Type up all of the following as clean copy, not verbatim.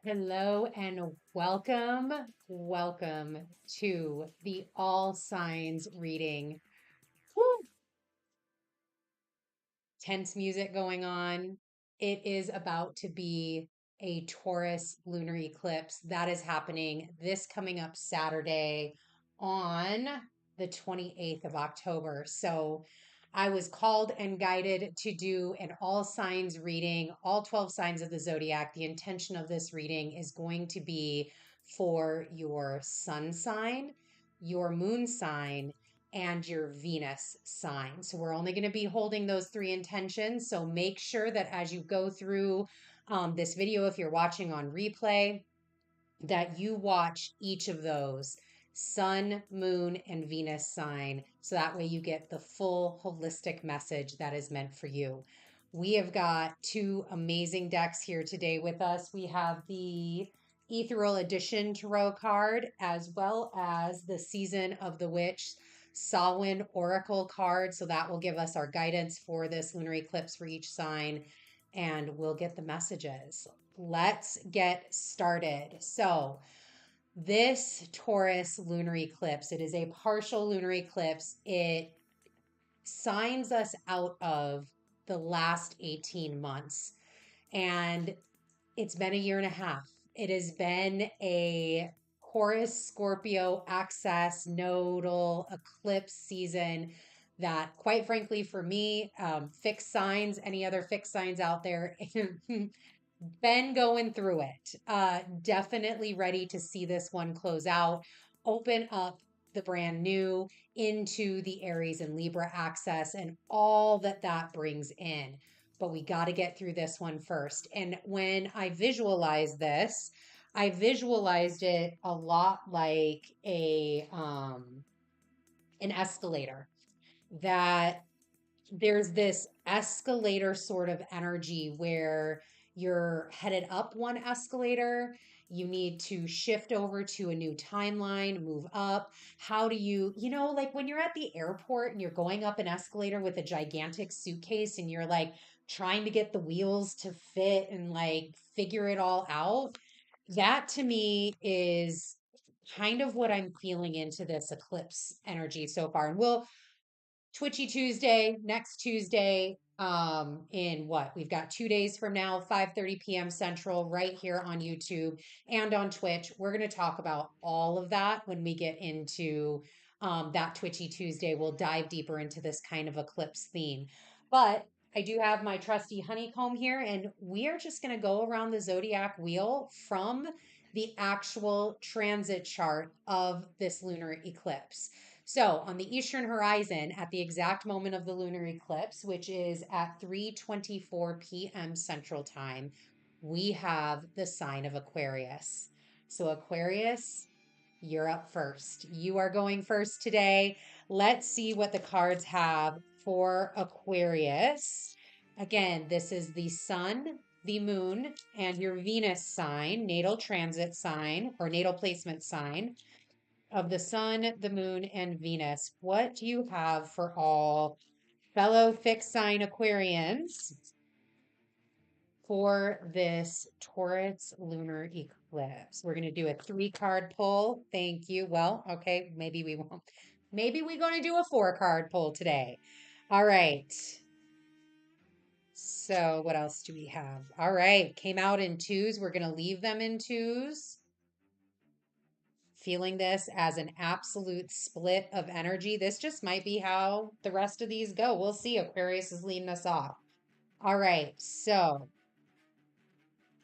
Hello and welcome. Welcome to the All Signs reading. Woo! Tense music going on. It is about to be a Taurus lunar eclipse that is happening this coming up Saturday on the 28th of October. So I was called and guided to do an all signs reading, all 12 signs of the zodiac. The intention of this reading is going to be for your sun sign, your moon sign, and your Venus sign. So we're only going to be holding those three intentions. So make sure that as you go through this video, if you're watching on replay, that you watch each of those sun, moon, and Venus sign. So that way you get the full holistic message that is meant for you. We have got two amazing decks here today with us. We have the Ethereal Edition Tarot card, as well as the Season of the Witch Samhain Oracle card. So that will give us our guidance for this lunar eclipse for each sign, and we'll get the messages. Let's get started. So, this Taurus lunar eclipse, it is a partial lunar eclipse. It signs us out of the last 18 months, and it's been a year and a half. It has been a Taurus Scorpio axis nodal eclipse season that, quite frankly, for me, fixed signs, any other fixed signs out there, been going through it. Definitely ready to see this one close out, open up the brand new into the Aries and Libra axis and all that that brings in. But we got to get through this one first. And when I visualized this, I visualized it a lot like an escalator, that there's this escalator sort of energy where you're headed up one escalator, you need to shift over to a new timeline, move up. How do like when you're at the airport and you're going up an escalator with a gigantic suitcase and you're like trying to get the wheels to fit and like figure it all out? That to me is kind of what I'm feeling into this eclipse energy so far. And Twitchy Tuesday, next Tuesday, in what? We've got 2 days from now, 5:30 p.m. Central, right here on YouTube and on Twitch. We're going to talk about all of that when we get into that Twitchy Tuesday. We'll dive deeper into this kind of eclipse theme. But I do have my trusty honeycomb here, and we are just going to go around the zodiac wheel from the actual transit chart of this lunar eclipse. So on the eastern horizon, at the exact moment of the lunar eclipse, which is at 3:24 p.m. Central Time, we have the sign of Aquarius. So Aquarius, you're up first. You are going first today. Let's see what the cards have for Aquarius. Again, this is the sun, the moon, and your Venus sign, natal transit sign or natal placement sign of the sun, the moon, and Venus. What do you have for all fellow fixed sign Aquarians for this Taurus lunar eclipse? We're going to do a 3-card pull. Thank you. Well, okay, maybe we won't. Maybe we're going to do a 4-card pull today. All right. So what else do we have? All right. Came out in 2s. We're going to leave them in 2s. Feeling this as an absolute split of energy. This just might be how the rest of these go. We'll see. Aquarius is leading us off. All right. So,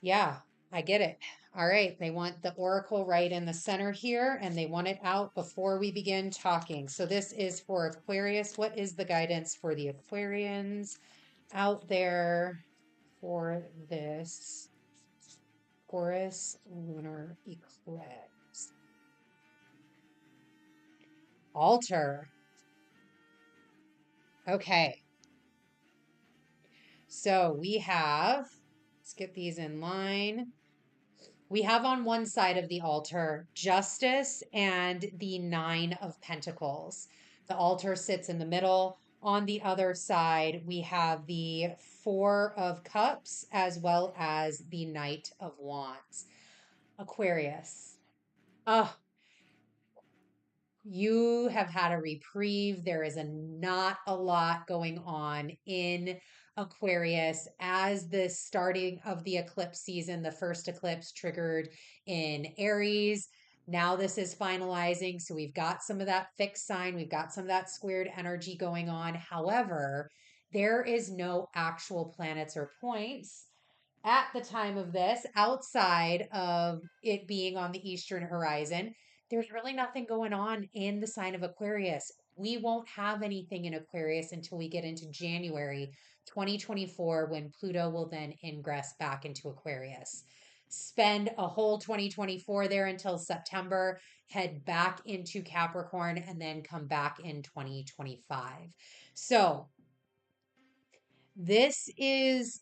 yeah, I get it. All right. They want the oracle right in the center here, and they want it out before we begin talking. So, this is for Aquarius. What is the guidance for the Aquarians out there for this Taurus lunar eclipse? Altar. Okay. So we have, let's get these in line. We have on one side of the altar Justice and the 9 of Pentacles. The altar sits in the middle. On the other side, we have the 4 of Cups as well as the Knight of Wands. Aquarius. Oh, you have had a reprieve. There is not a lot going on in Aquarius as the starting of the eclipse season. The first eclipse triggered in Aries. Now this is finalizing. So we've got some of that fixed sign. We've got some of that squared energy going on. However, there is no actual planets or points at the time of this, outside of it being on the eastern horizon. There's really nothing going on in the sign of Aquarius. We won't have anything in Aquarius until we get into January 2024, when Pluto will then ingress back into Aquarius. Spend a whole 2024 there until September, head back into Capricorn, and then come back in 2025. So, this is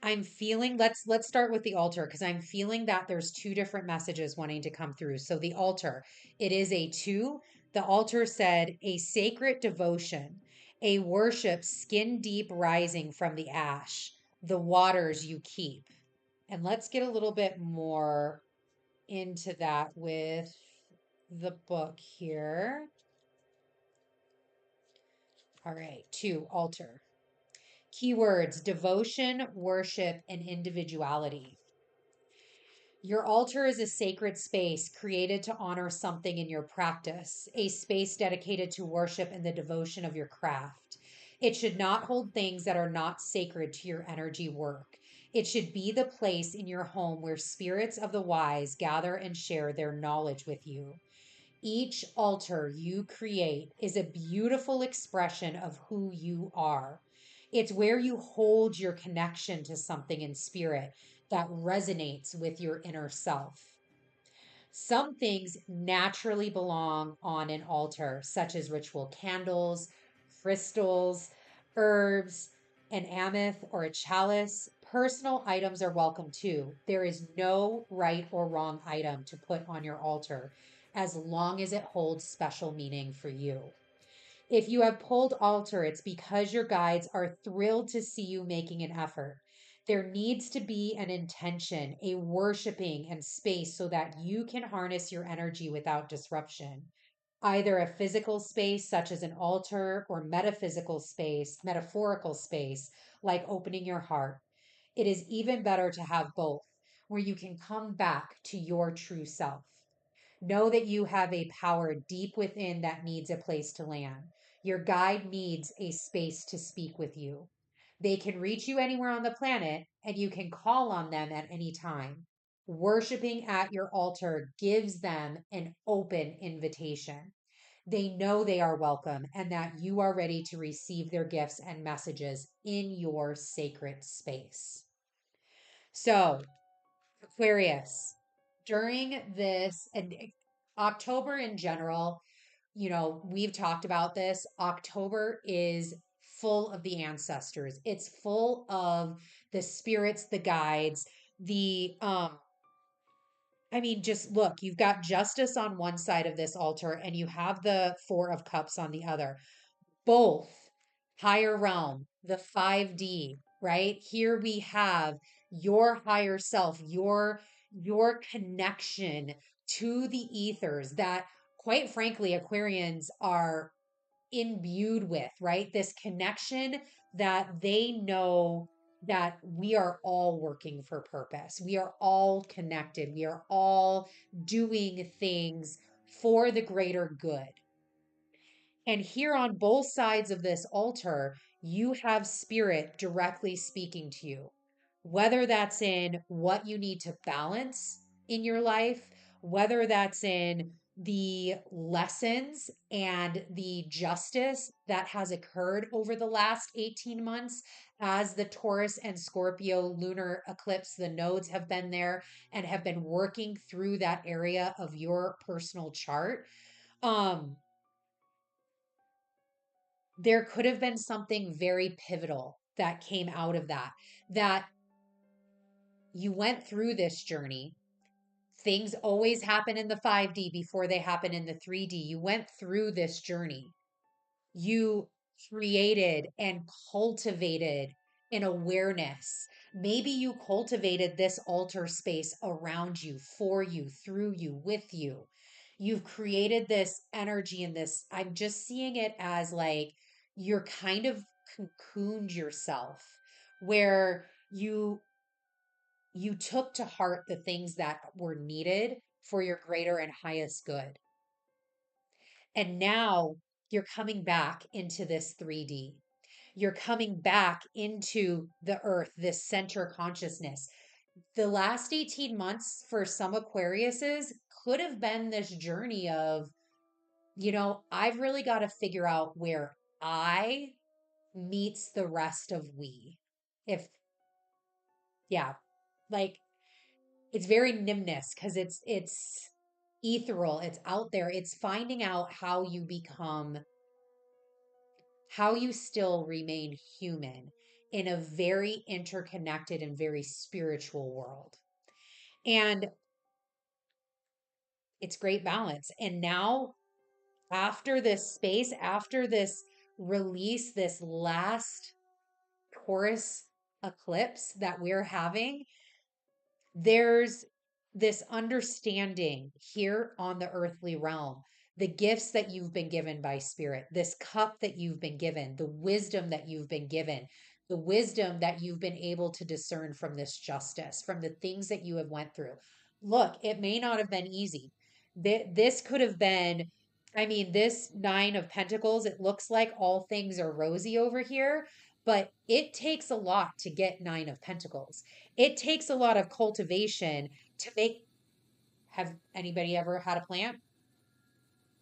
I'm feeling, let's start with the altar, because I'm feeling that there's two different messages wanting to come through. So the altar, it is a two. The altar said a sacred devotion, a worship skin deep rising from the ash, the waters you keep. And let's get a little bit more into that with the book here. All right, two, altar. Keywords: devotion, worship, and individuality. Your altar is a sacred space created to honor something in your practice, a space dedicated to worship and the devotion of your craft. It should not hold things that are not sacred to your energy work. It should be the place in your home where spirits of the wise gather and share their knowledge with you. Each altar you create is a beautiful expression of who you are. It's where you hold your connection to something in spirit that resonates with your inner self. Some things naturally belong on an altar, such as ritual candles, crystals, herbs, an amethyst, or a chalice. Personal items are welcome too. There is no right or wrong item to put on your altar as long as it holds special meaning for you. If you have pulled altar, it's because your guides are thrilled to see you making an effort. There needs to be an intention, a worshiping and space so that you can harness your energy without disruption. Either a physical space such as an altar, or metaphysical space, metaphorical space, like opening your heart. It is even better to have both, where you can come back to your true self. Know that you have a power deep within that needs a place to land. Your guide needs a space to speak with you. They can reach you anywhere on the planet, and you can call on them at any time. Worshipping at your altar gives them an open invitation. They know they are welcome and that you are ready to receive their gifts and messages in your sacred space. So, Aquarius, during this and October in general, we've talked about this. October is full of the ancestors. It's full of the spirits, the guides, the I mean, just look, you've got justice on one side of this altar and you have the 4 of cups on the other. Both higher realm, the 5D, right? Here we have your higher self, your connection to the ethers that, quite frankly, Aquarians are imbued with, right? This connection that they know that we are all working for purpose. We are all connected. We are all doing things for the greater good. And here on both sides of this altar, you have spirit directly speaking to you, whether that's in what you need to balance in your life, whether that's in the lessons and the justice that has occurred over the last 18 months as the Taurus and Scorpio lunar eclipse, the nodes have been there and have been working through that area of your personal chart. Um, there could have been something very pivotal that came out of that you went through this journey. Things always happen in the 5D before they happen in the 3D. You went through this journey. You created and cultivated an awareness Maybe you cultivated this altar space around you, for you, through you, with you. You've created this energy and this, I'm just seeing it as like you're kind of cocooned yourself where you took to heart the things that were needed for your greater and highest good. And now you're coming back into this 3D. You're coming back into the earth, this center consciousness. The last 18 months for some Aquariuses could have been this journey of, I've really got to figure out where I meets the rest of we. If, yeah, like it's very nimness because it's ethereal, it's out there, it's finding out how you still remain human in a very interconnected and very spiritual world. And it's great balance. And now, after this space, after this release, this last Taurus eclipse that we're having, there's this understanding here on the earthly realm, the gifts that you've been given by spirit, this cup that you've been given, the wisdom that you've been given, the wisdom that you've been able to discern from this justice, from the things that you have went through. Look, it may not have been easy. This could have been, I mean, this 9 of Pentacles, it looks like all things are rosy over here, but it takes a lot to get 9 of Pentacles. It takes a lot of cultivation to make. Have anybody ever had a plant?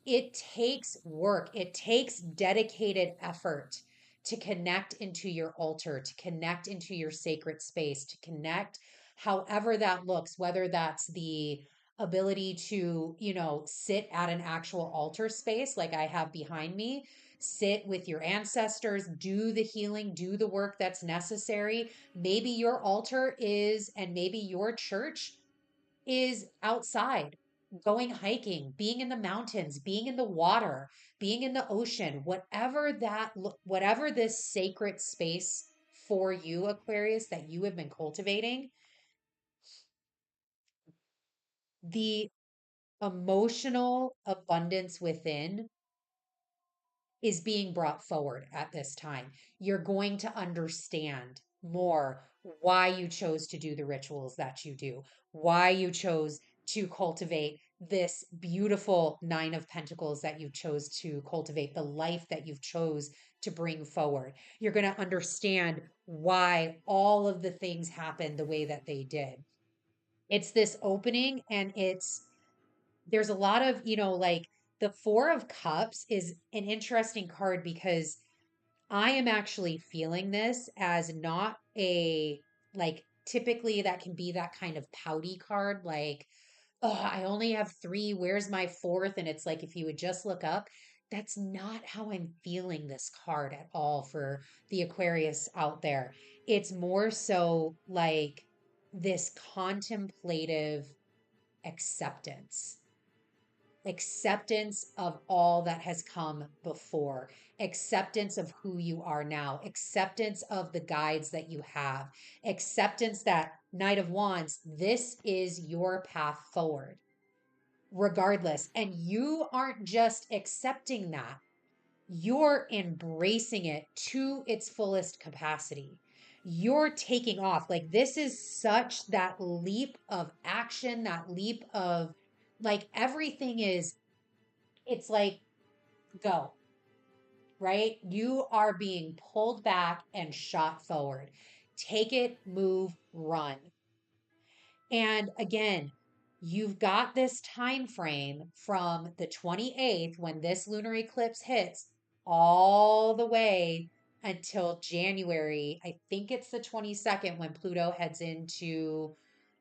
It takes work. It takes dedicated effort to connect into your altar, to connect into your sacred space, to connect however that looks, whether that's the ability to, sit at an actual altar space like I have behind me, sit with your ancestors, do the healing, do the work that's necessary. Maybe your altar is, and maybe your church is outside, going hiking, being in the mountains, being in the water, being in the ocean, whatever this sacred space for you, Aquarius, that you have been cultivating, the emotional abundance within is being brought forward at this time. You're going to understand more why you chose to do the rituals that you do, why you chose to cultivate this beautiful 9 of Pentacles that you chose to cultivate, the life that you've chose to bring forward. You're going to understand why all of the things happened the way that they did. It's this opening, and there's a lot of, like the 4 of Cups is an interesting card because I am actually feeling this as not a, like, typically that can be that kind of pouty card, like, oh, I only have 3. Where's my fourth? And it's like, if you would just look up, that's not how I'm feeling this card at all for the Aquarius out there. It's more so like this contemplative acceptance, acceptance of all that has come before, acceptance of who you are now, acceptance of the guides that you have, acceptance that Knight of Wands, this is your path forward, regardless. And you aren't just accepting that, you're embracing it to its fullest capacity. You're taking off. Like, this is such that leap of action, that leap of, like, everything is, it's like, go, right? You are being pulled back and shot forward. Take it, move, run. And again, you've got this time frame from the 28th when this lunar eclipse hits all the way until January. I think it's the 22nd when Pluto heads into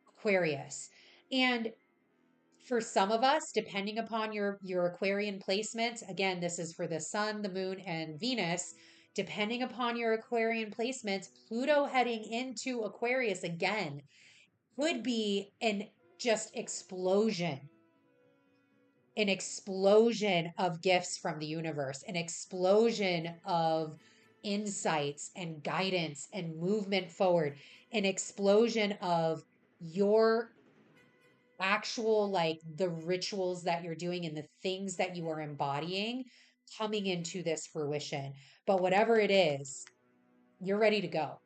Aquarius. And for some of us, depending upon your Aquarian placements, again, this is for the sun, the moon, and Venus. Depending upon your Aquarian placements, Pluto heading into Aquarius again could be just an explosion of gifts from the universe, an explosion of insights and guidance and movement forward, an explosion of your actual, like the rituals that you're doing and the things that you are embodying coming into this fruition. But whatever it is, you're ready to go.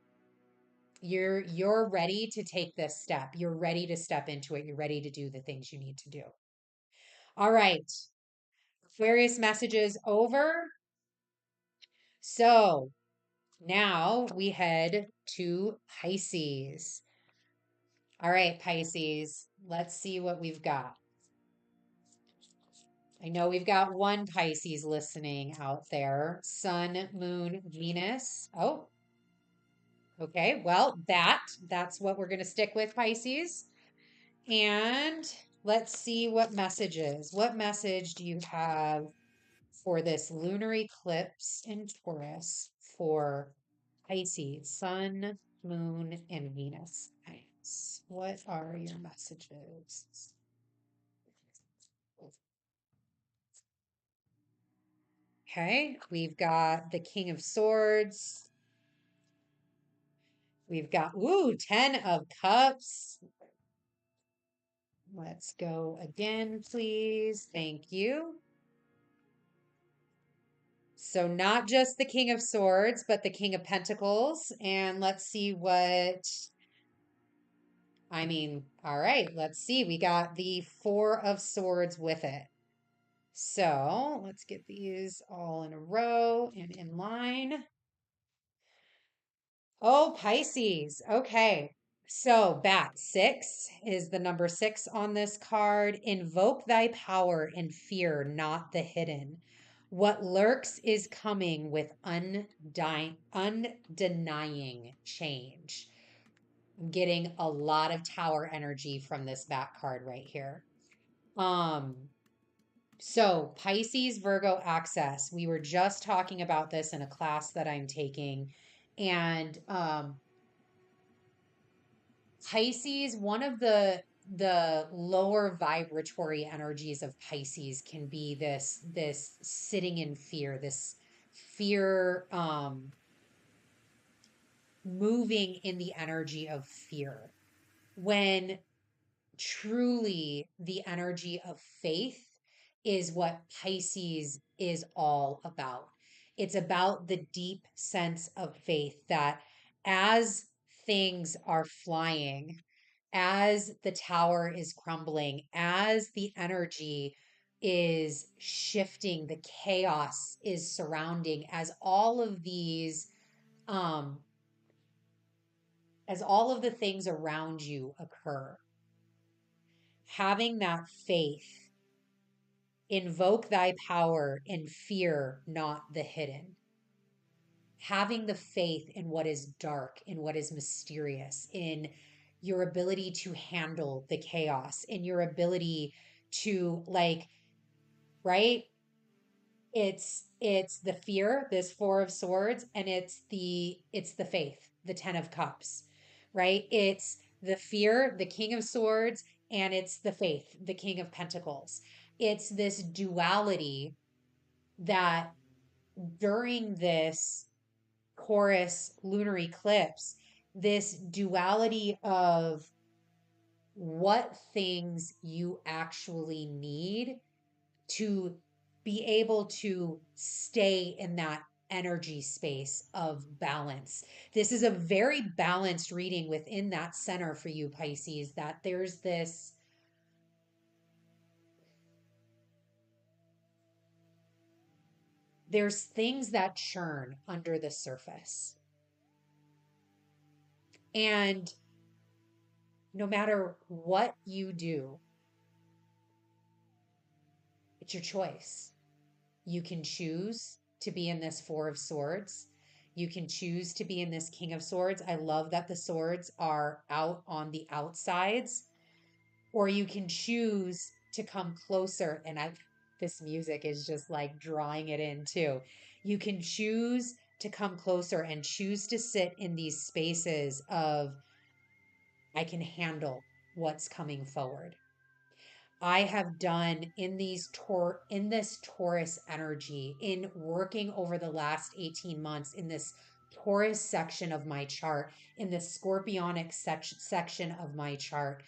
You're ready to take this step. You're ready to step into it. You're ready to do the things you need to do. All right. Aquarius messages over. So now we head to Pisces. All right, Pisces, let's see what we've got. I know we've got one Pisces listening out there. Sun, Moon, Venus. Oh, okay. Well, that's what we're going to stick with, Pisces. And let's see what messages. What message do you have for this lunar eclipse in Taurus for Pisces, Sun, Moon, and Venus? Nice. What are your messages? Okay, we've got the King of Swords. We've got, ooh, 10 of Cups. Let's go again, please. Thank you. So not just the King of Swords, but the King of Pentacles. And let's see what, all right, let's see. We got the Four of Swords with it. So let's get these all in a row and in line. Oh, Pisces. Okay. So, bat 6 is the number 6 on this card. Invoke thy power and fear not the hidden. What lurks is coming with undenying change. I'm getting a lot of tower energy from this bat card right here. So Pisces Virgo access. We were just talking about this in a class that I'm taking. And Pisces, one of the lower vibratory energies of Pisces can be this sitting in fear, this fear, moving in the energy of fear, when truly the energy of faith is what Pisces is all about. It's about the deep sense of faith that as things are flying, as the tower is crumbling, as the energy is shifting, the chaos is surrounding, um, as all of the things around you occur, having that faith, invoke thy power and fear not the hidden. Having the faith in what is dark, in what is mysterious, in your ability to handle the chaos, in your ability to, like, right? It's the fear, this Four of Swords, and it's the faith, the Ten of Cups, right? It's the fear, the King of Swords, and it's the faith, the King of Pentacles. It's this duality that during this Taurus lunar eclipse, this duality of what things you actually need to be able to stay in that energy space of balance. This is a very balanced reading within that center for you, Pisces, that there's things that churn under the surface. And no matter what you do, it's your choice. You can choose to be in this Four of Swords. You can choose to be in this King of Swords. I love that the swords are out on the outsides. Or you can choose to come closer. And this music is just like drawing it in too. You can choose to come closer and choose to sit in these spaces of, I can handle what's coming forward. I have done in this Taurus energy, in working over the last 18 months in this Taurus section of my chart, in the Scorpionic section of my chart.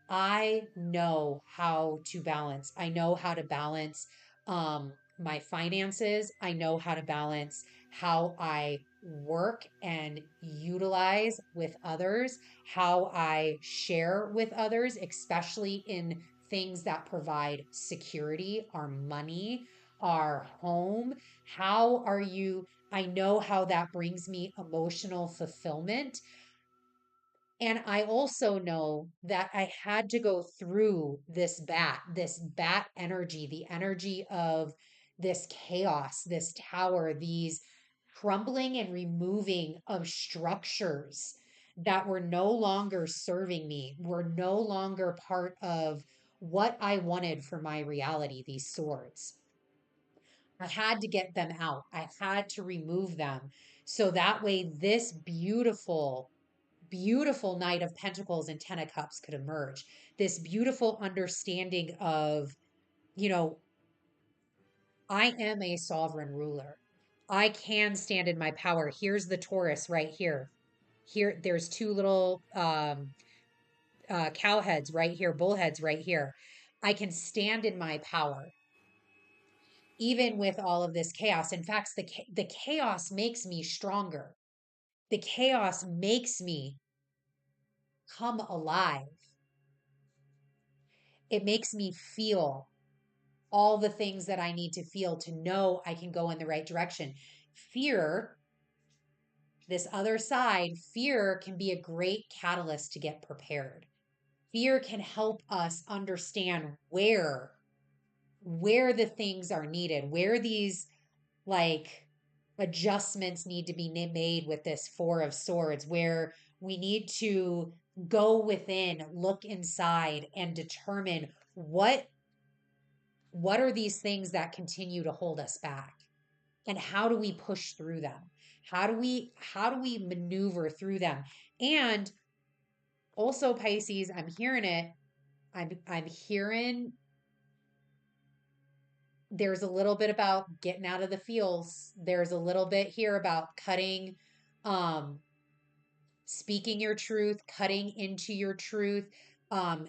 I know how to balance. I know how to balance my finances. I know how to balance how I work and utilize with others, how I share with others, especially in things that provide security, our money, our home. How are you? I know how that brings me emotional fulfillment. And I also know that I had to go through this bat energy, the energy of this chaos, this tower, these crumbling and removing of structures that were no longer serving me, were no longer part of what I wanted for my reality, these swords. I had to get them out. I had to remove them. So that way, this beautiful Knight of Pentacles and Ten of Cups could emerge. This beautiful understanding of, you know, I am a sovereign ruler. I can stand in my power. Here's the Taurus right here. Here, there's two little cow heads right here, bull heads right here. I can stand in my power, even with all of this chaos. In fact, the chaos makes me stronger. The chaos makes me come alive. It makes me feel all the things that I need to feel to know I can go in the right direction. Fear, this other side, fear can be a great catalyst to get prepared. Fear can help us understand where the things are needed, where these like adjustments need to be made with this Four of Swords, where we need to go within, look inside, and determine what are these things that continue to hold us back, and how do we push through them? How do we maneuver through them? And also, Pisces, I'm hearing it. I'm hearing there's a little bit about getting out of the feels. There's a little bit here about cutting, um, speaking your truth, cutting into your truth, um,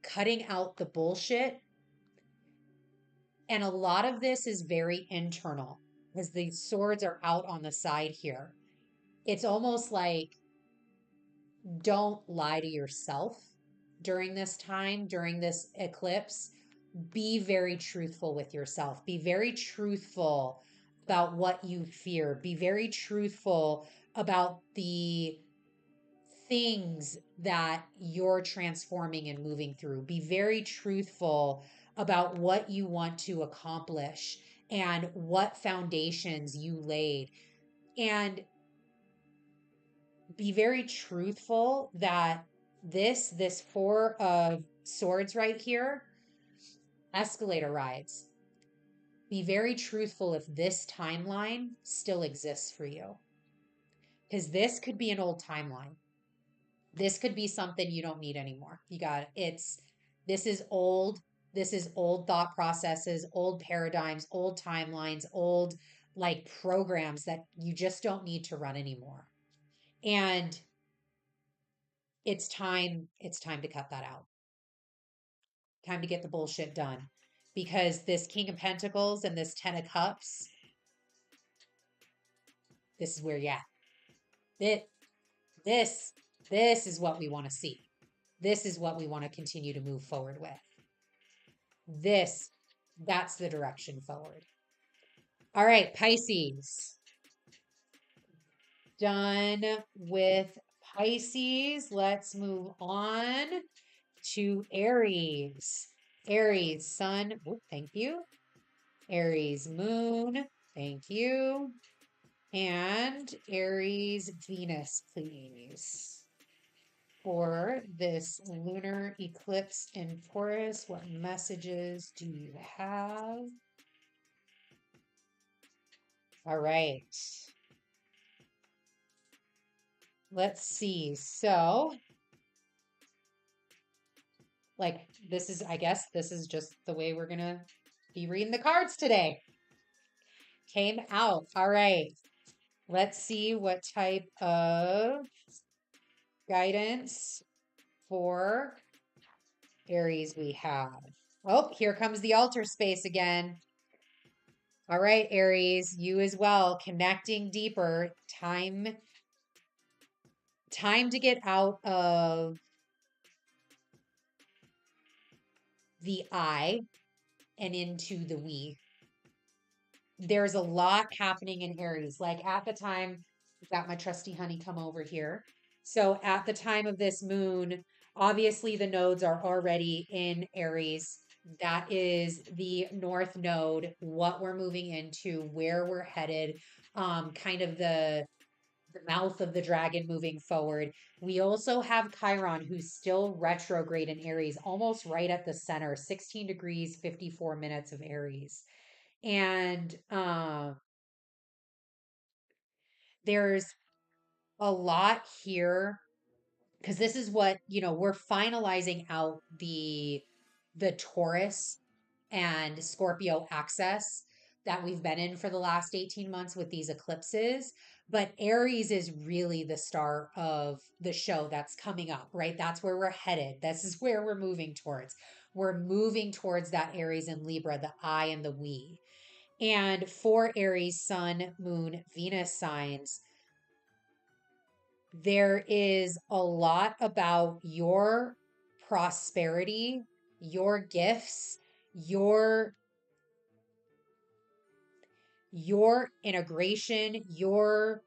cutting out the bullshit. And a lot of this is very internal because the swords are out on the side here. It's almost like don't lie to yourself during this time, during this eclipse. Be very truthful with yourself. Be very truthful about what you fear. Be very truthful about the things that you're transforming and moving through. Be very truthful about what you want to accomplish and what foundations you laid. And be very truthful that this Four of Swords right here, escalator rides. Be very truthful if this timeline still exists for you. Because this could be an old timeline. This could be something you don't need anymore. This is old. This is old thought processes, old paradigms, old timelines, old like programs that you just don't need to run anymore. And it's time to cut that out. Time to get the bullshit done. Because this King of Pentacles and this Ten of Cups, this is where you're at. This, this is what we want to see. This is what we want to continue to move forward with. That's the direction forward. All right, Pisces. Done with Pisces. Let's move on to Aries. Aries sun. Oh, thank you. Aries moon. Thank you. And Aries Venus, please. For this lunar eclipse in Taurus, what messages do you have? All right. Let's see. So Like, this is, I guess, this is just the way we're going to be reading the cards today. Came out. All right. Let's see what type of guidance for Aries we have. Oh, here comes the altar space again. All right, Aries, you as well, connecting deeper. Time to get out of the I and into the we. There's a lot happening in Aries. Like at the time, I've got my trusty honey come over here. So at the time of this moon, obviously the nodes are already in Aries. That is the north node, what we're moving into, where we're headed, kind of the mouth of the dragon moving forward. We also have Chiron, who's still retrograde in Aries, almost right at the center, 16 degrees, 54 minutes of Aries. And there's a lot here because this is what, we're finalizing out the Taurus and Scorpio axis that we've been in for the last 18 months with these eclipses. But Aries is really the star of the show that's coming up, right? That's where we're headed. This is where we're moving towards. We're moving towards that Aries and Libra, the I and the we. And for Aries, Sun, Moon, Venus signs, there is a lot about your prosperity, your gifts, your integration, your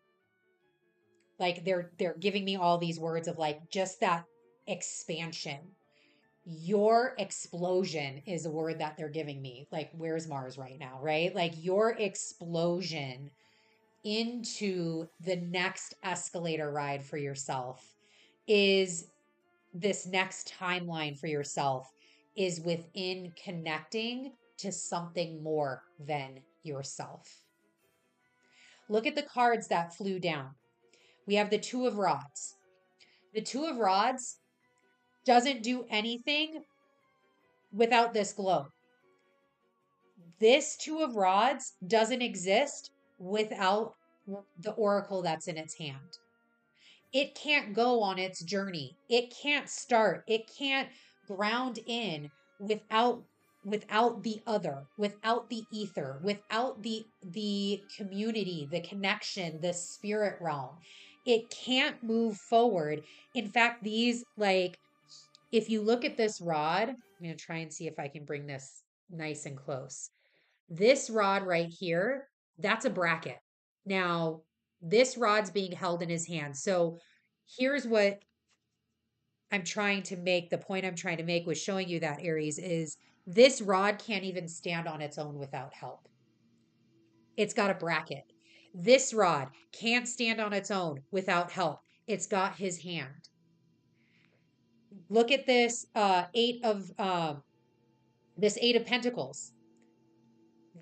like they're giving me all these words of like just that expansion. Your explosion is a word that they're giving me. Like, where's Mars right now, right? Like your explosion into the next escalator ride for yourself is this next timeline for yourself is within connecting to something more than yourself. Look at the cards that flew down. We have the Two of Rods. The Two of Rods doesn't do anything without this globe. This Two of Rods doesn't exist without the oracle that's in its hand. It can't go on its journey. It can't start. It can't ground in without the other, without the ether, without the community, the connection, the spirit realm. It can't move forward. In fact, these like if you look at this rod, I'm going to try and see if I can bring this nice and close. This rod right here, that's a bracket. Now, this rod's being held in his hand. So here's what I'm trying to make. The point I'm trying to make with showing you that, Aries, is this rod can't even stand on its own without help. It's got a bracket. This rod can't stand on its own without help. It's got his hand. Look at this eight of Pentacles.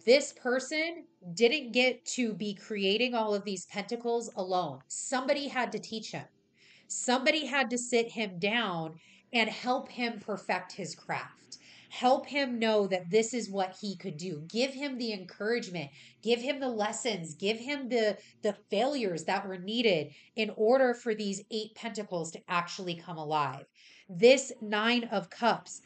This person didn't get to be creating all of these pentacles alone. Somebody had to teach him. Somebody had to sit him down and help him perfect his craft. Help him know that this is what he could do. Give him the encouragement, give him the lessons, give him the failures that were needed in order for these eight pentacles to actually come alive. This Nine of Cups,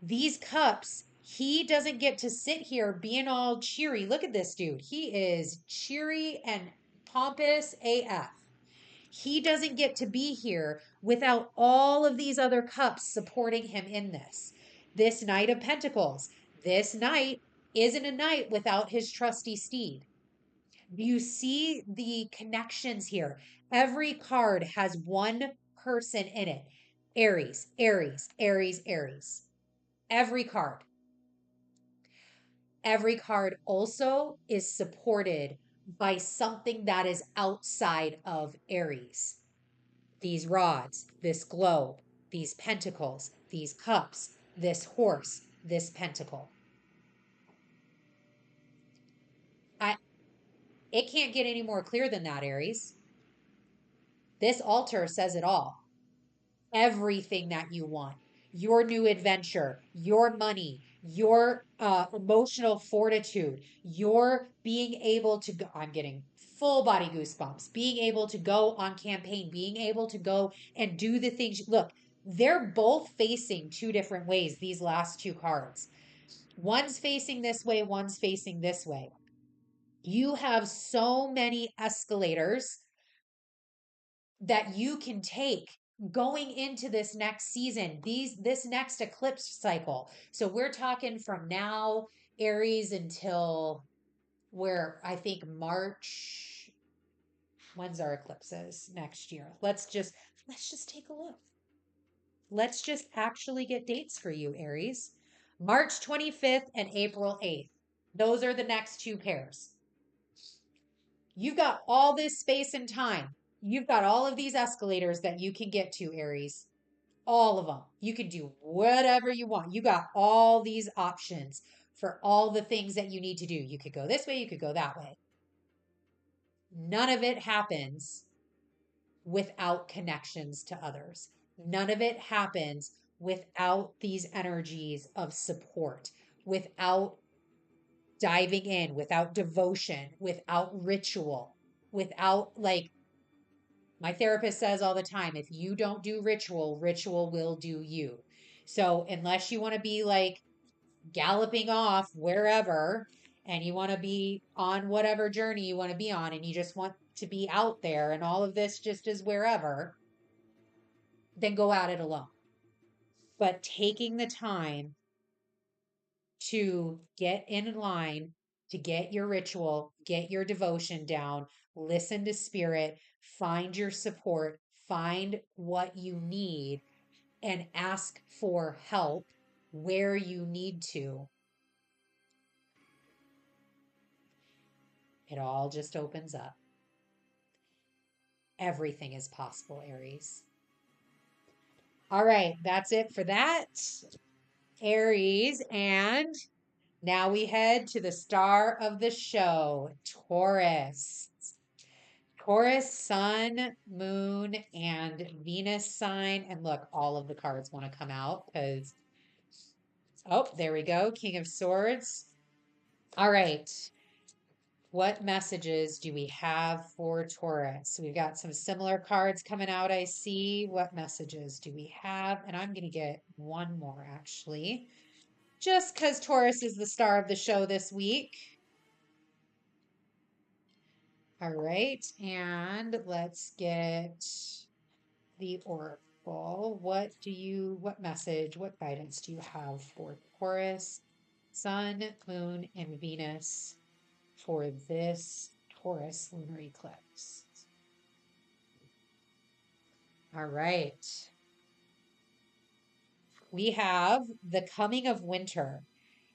these cups, he doesn't get to sit here being all cheery. Look at this dude. He is cheery and pompous AF. He doesn't get to be here without all of these other cups supporting him in this. This Knight of Pentacles, this knight isn't a knight without his trusty steed. You see the connections here. Every card has one person in it. Aries, Aries, Aries, Aries. Every card. Every card also is supported by something that is outside of Aries. These rods, this globe, these pentacles, these cups, this horse, this pentacle. It can't get any more clear than that, Aries. This altar says it all. Everything that you want. your new adventure, your money, your emotional fortitude, your being able to go. I'm getting full body goosebumps. Being able to go on campaign, being able to go and do the things. Look, they're both facing two different ways, these last two cards. One's facing this way, one's facing this way. You have so many escalators that you can take going into this next season, this next eclipse cycle. So we're talking from now, Aries, until where I think March. When's our eclipses next year? Let's just take a look. Let's just actually get dates for you, Aries. March 25th and April 8th. Those are the next two pairs. You've got all this space and time. You've got all of these escalators that you can get to, Aries. All of them. You can do whatever you want. You got all these options for all the things that you need to do. You could go this way, you could go that way. None of it happens without connections to others. None of it happens without these energies of support, without diving in, without devotion, without ritual, without, like, my therapist says all the time, if you don't do ritual, ritual will do you. So unless you want to be like galloping off wherever and you want to be on whatever journey you want to be on and you just want to be out there and all of this just is wherever, then go at it alone. But taking the time to get in line, to get your ritual, get your devotion down, listen to spirit, find your support, find what you need, and ask for help where you need to. It all just opens up. Everything is possible, Aries. All right, that's it for that, Aries. And now we head to the star of the show, Taurus. Taurus, Sun, Moon, and Venus sign. And look, all of the cards want to come out because, oh, there we go. King of Swords. All right. What messages do we have for Taurus? We've got some similar cards coming out, I see. What messages do we have? And I'm going to get one more, actually, just because Taurus is the star of the show this week. All right, and let's get the oracle. What message, what guidance do you have for Taurus, Sun, Moon, and Venus for this Taurus lunar eclipse? All right. We have the coming of winter.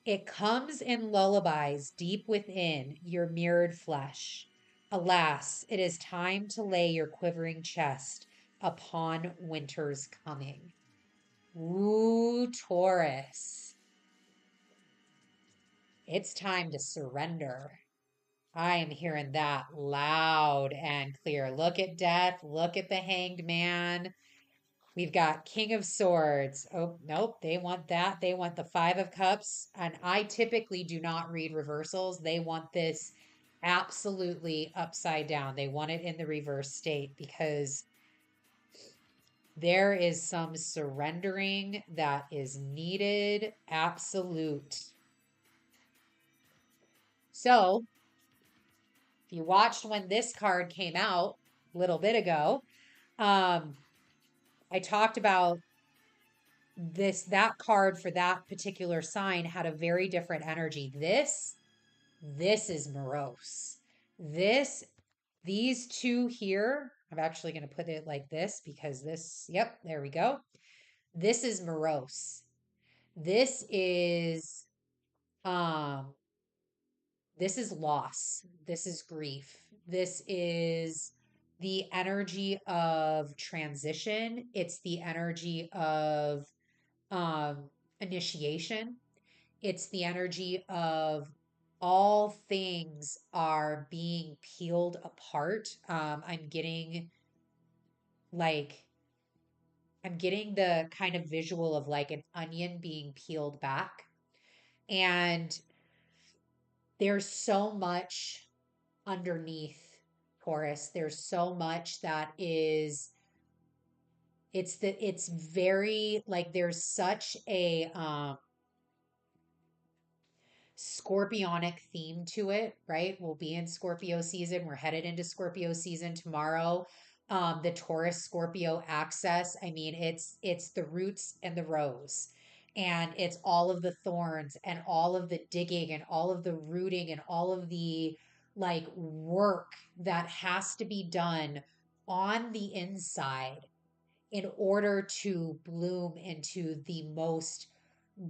It comes in lullabies deep within your mirrored flesh. Alas, it is time to lay your quivering chest upon winter's coming. Ooh, Taurus. It's time to surrender. I am hearing that loud and clear. Look at death. Look at the hanged man. We've got King of Swords. Oh, nope. They want that. They want the Five of Cups. And I typically do not read reversals. They want this absolutely upside down. They want it in the reverse state because there is some surrendering that is needed. Absolute. So, if you watched when this card came out a little bit ago, I talked about that card for that particular sign had a very different energy. This is morose. These two here, I'm actually going to put it like this because yep, there we go. This is morose. This is, um, this is loss. This is grief. This is the energy of transition. It's the energy of um, initiation. It's the energy of all things are being peeled apart. I'm getting like I'm getting the kind of visual of like an onion being peeled back. And there's so much underneath Taurus. There's so much that is, it's very like there's such a scorpionic theme to it, right? We'll be in Scorpio season. We're headed into Scorpio season tomorrow. The Taurus Scorpio axis, I mean, it's the roots and the rose. And it's all of the thorns and all of the digging and all of the rooting and all of the like work that has to be done on the inside in order to bloom into the most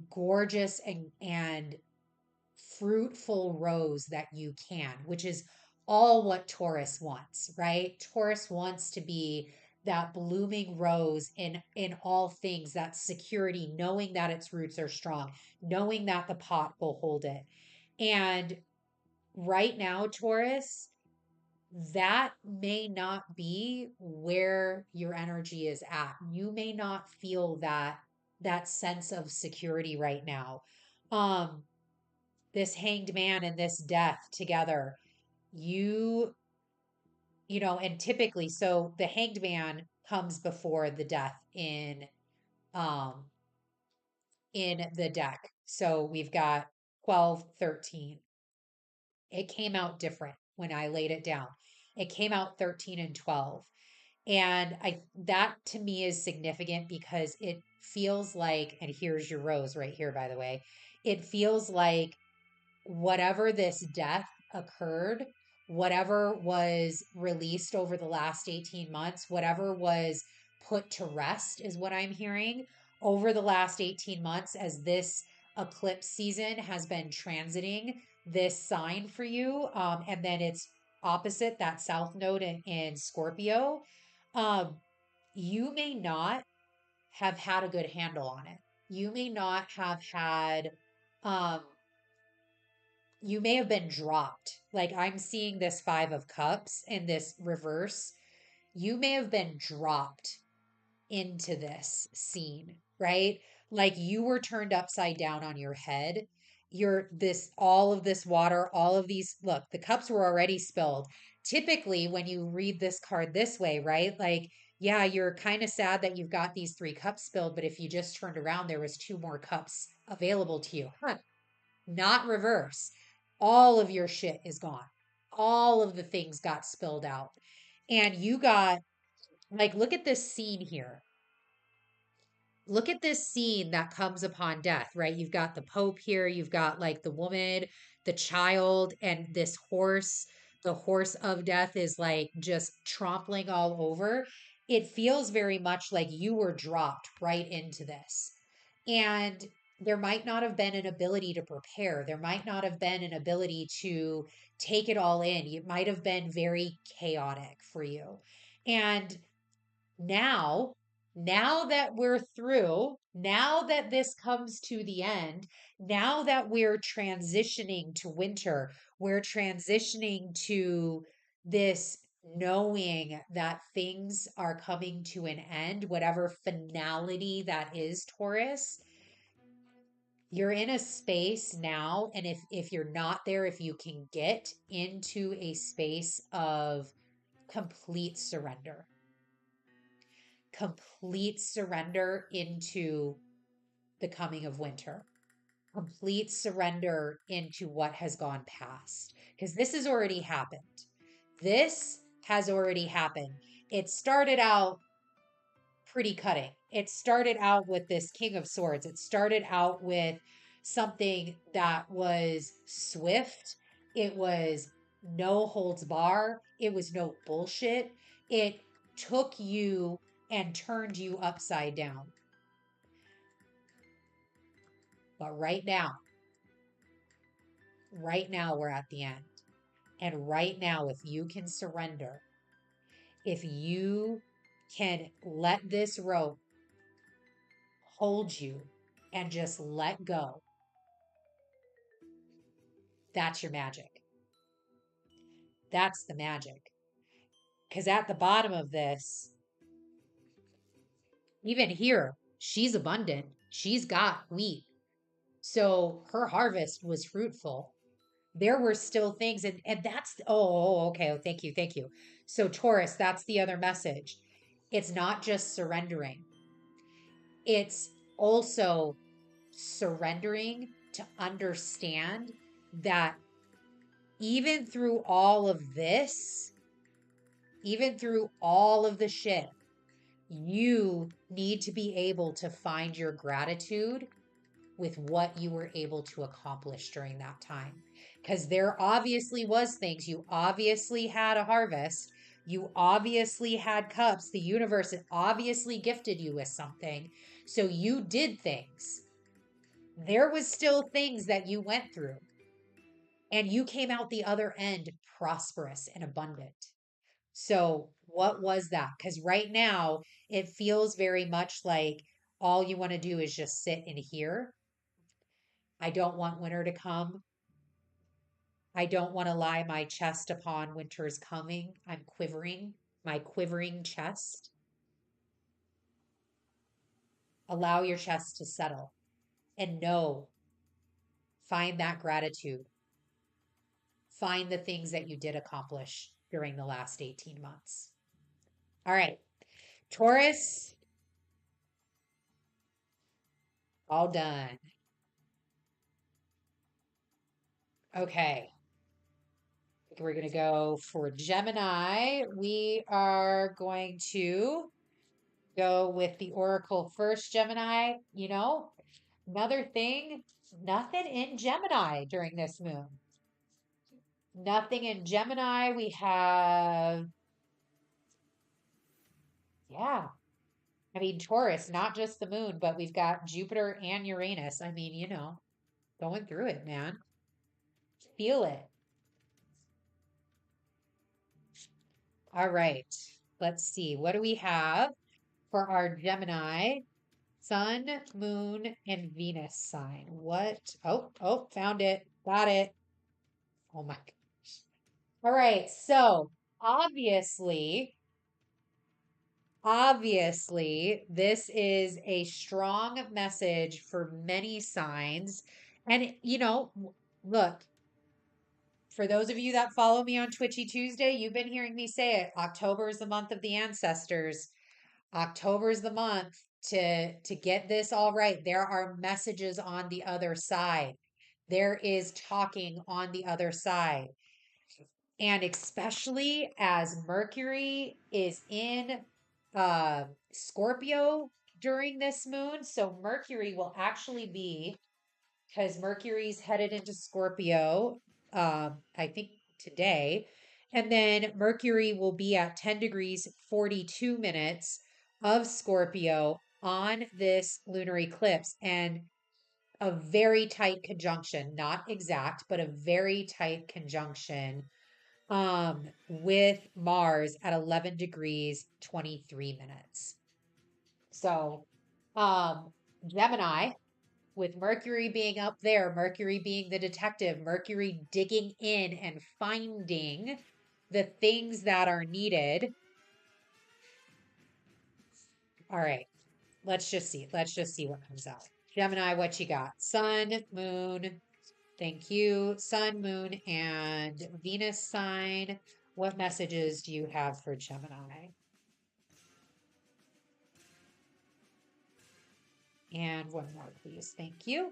gorgeous and fruitful rose that you can, which is all what Taurus wants, right? Taurus wants to be that blooming rose in all things, that security, knowing that its roots are strong, knowing that the pot will hold it. And right now, Taurus, that may not be where your energy is at. You may not feel that sense of security right now. Um, this hanged man and this death together, you and typically, so the hanged man comes before the death um in the deck. So we've got 12, 13. It came out different when I laid it down. It came out 13 and 12. And I that to me is significant because it feels like, and here's your rose right here, by the way. It feels like whatever this death occurred, whatever was released over the last 18 months, whatever was put to rest, is what I'm hearing over the last 18 months as this eclipse season has been transiting this sign for you. And then it's opposite that south node in Scorpio. Um, you may not have had a good handle on it. You may not have had um, you may have been dropped. Like I'm seeing this 5 of cups in this reverse. You may have been dropped into this scene, right? Like you were turned upside down on your head. You're this, all of this water, all of these, look, the cups were already spilled. Typically, when you read this card this way, right? Like, yeah, you're kind of sad that you've got these 3 cups spilled, but if you just turned around, there was 2 more cups available to you. Huh, not reverse. All of your shit is gone. All of the things got spilled out. And you got, like, look at this scene here. Look at this scene that comes upon death, right? You've got the Pope here, you've got like the woman, the child, and this horse. The horse of death is like just trampling all over. It feels very much like you were dropped right into this. And there might not have been an ability to prepare. There might not have been an ability to take it all in. It might have been very chaotic for you. And now, now that we're through, now that this comes to the end, now that we're transitioning to winter, we're transitioning to this knowing that things are coming to an end, whatever finality that is, Taurus. You're in a space now, and if you're not there, if you can get into a space of complete surrender, complete surrender into the coming of winter, complete surrender into what has gone past. Because this has already happened. This has already happened. It started out pretty cutting. It started out with this King of Swords. It started out with something that was swift. It was no holds bar. It was no bullshit. It took you and turned you upside down. But right now, we're at the end. And right now, if you can surrender, if you can let this rope hold you and just let go, that's your magic. That's the magic. Because at the bottom of this, Even here, she's abundant. She's got wheat. So her harvest was fruitful. There were still things, and that's, okay. Oh, thank you. Thank you. So, Taurus, that's the other message. It's not just surrendering, it's also surrendering to understand that even through all of this, even through all of the shit, you need to be able to find your gratitude with what you were able to accomplish during that time. Because there obviously was things. You obviously had a harvest. You obviously had cups. The universe obviously gifted you with something. So you did things. There was still things that you went through. And you came out the other end prosperous and abundant. So, what was that? Because right now, it feels very much like all you want to do is just sit in here. I don't want winter to come. I don't want to lie my chest upon winter's coming. I'm quivering, my quivering chest. Allow your chest to settle and know, find that gratitude. Find the things that you did accomplish during the last 18 months. All right, Taurus, all done. Okay, we're going to go for Gemini. We are going to go with the Oracle first, Gemini. Another thing, nothing in Gemini during this moon. Nothing in Gemini. We have, yeah. I mean, Taurus, not just the moon, but we've got Jupiter and Uranus. I mean, going through it, man. Feel it. All right. Let's see. What do we have for our Gemini? Sun, Moon, and Venus sign. What? Oh, found it. Got it. Oh my gosh. All right. So obviously, this is a strong message for many signs. And, look, for those of you that follow me on Twitchy Tuesday, you've been hearing me say it. October is the month of the ancestors. October is the month to get this all right. There are messages on the other side. There is talking on the other side. And especially as Mercury is in Scorpio during this moon. So Mercury will actually be, because Mercury's headed into Scorpio, I think today. And then Mercury will be at 10 degrees 42 minutes of Scorpio on this lunar eclipse. And a very tight conjunction, not exact, but a very tight conjunction with Mars at 11 degrees 23 minutes. So, Gemini, with Mercury being up there, Mercury being the detective, Mercury digging in and finding the things that are needed. All right, let's just see. Let's just see what comes out. Gemini, what you got? Sun, Moon. Thank you. Sun, Moon, and Venus sign. What messages do you have for Gemini? And one more, please. Thank you.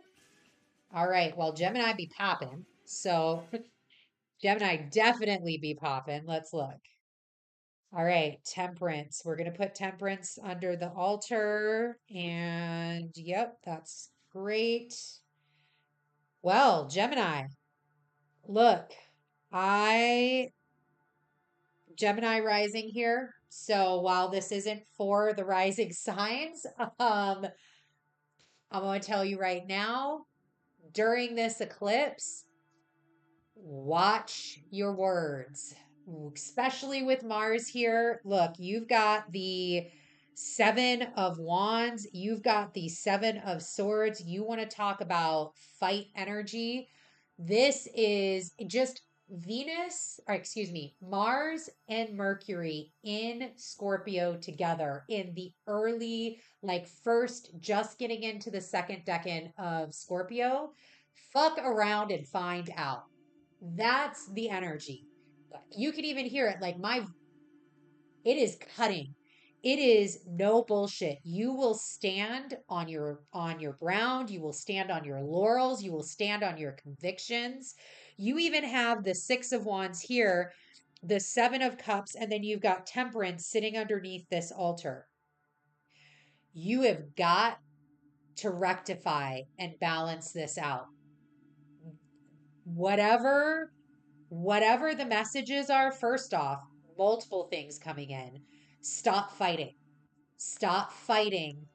All right. Well, Gemini be popping. So Gemini definitely be popping. Let's look. All right. Temperance. We're going to put temperance under the altar. And yep, that's great. Well, Gemini, look, Gemini rising here. So while this isn't for the rising signs, I'm going to tell you right now, during this eclipse, watch your words, especially with Mars here. Look, you've got the Seven of Wands, you've got the Seven of Swords. You want to talk about fight energy. This is just Mars and Mercury in Scorpio together in the early, like first, just getting into the second decan of Scorpio. Fuck around and find out. That's the energy. You can even hear it. It is cutting. It is no bullshit. You will stand on your ground, you will stand on your laurels, you will stand on your convictions. You even have the 6 of wands here, the 7 of cups, and then you've got temperance sitting underneath this altar. You have got to rectify and balance this out. Whatever whatever the messages are, first off, multiple things coming in. Stop fighting. Stop fighting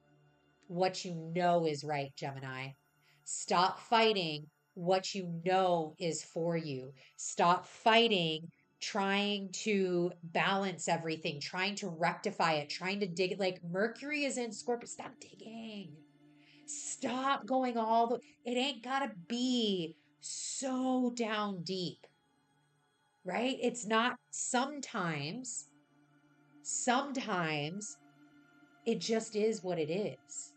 what you know is right, Gemini. Stop fighting what you know is for you. Stop fighting trying to balance everything, trying to rectify it, trying to dig it. Like Mercury is in Scorpio. Stop digging. Stop going all the it ain't gotta be so down deep, right? It's not sometimes it just is what it is.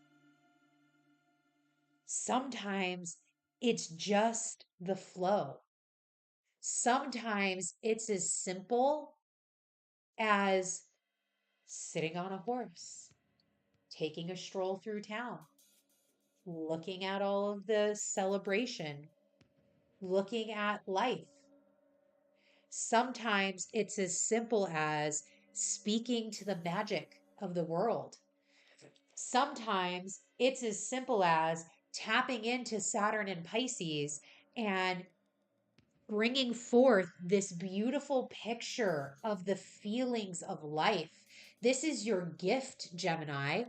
Sometimes it's just the flow. Sometimes it's as simple as sitting on a horse, taking a stroll through town, looking at all of the celebration, looking at life. Sometimes it's as simple as speaking to the magic of the world. Sometimes it's as simple as tapping into Saturn and Pisces and bringing forth this beautiful picture of the feelings of life. This is your gift, Gemini.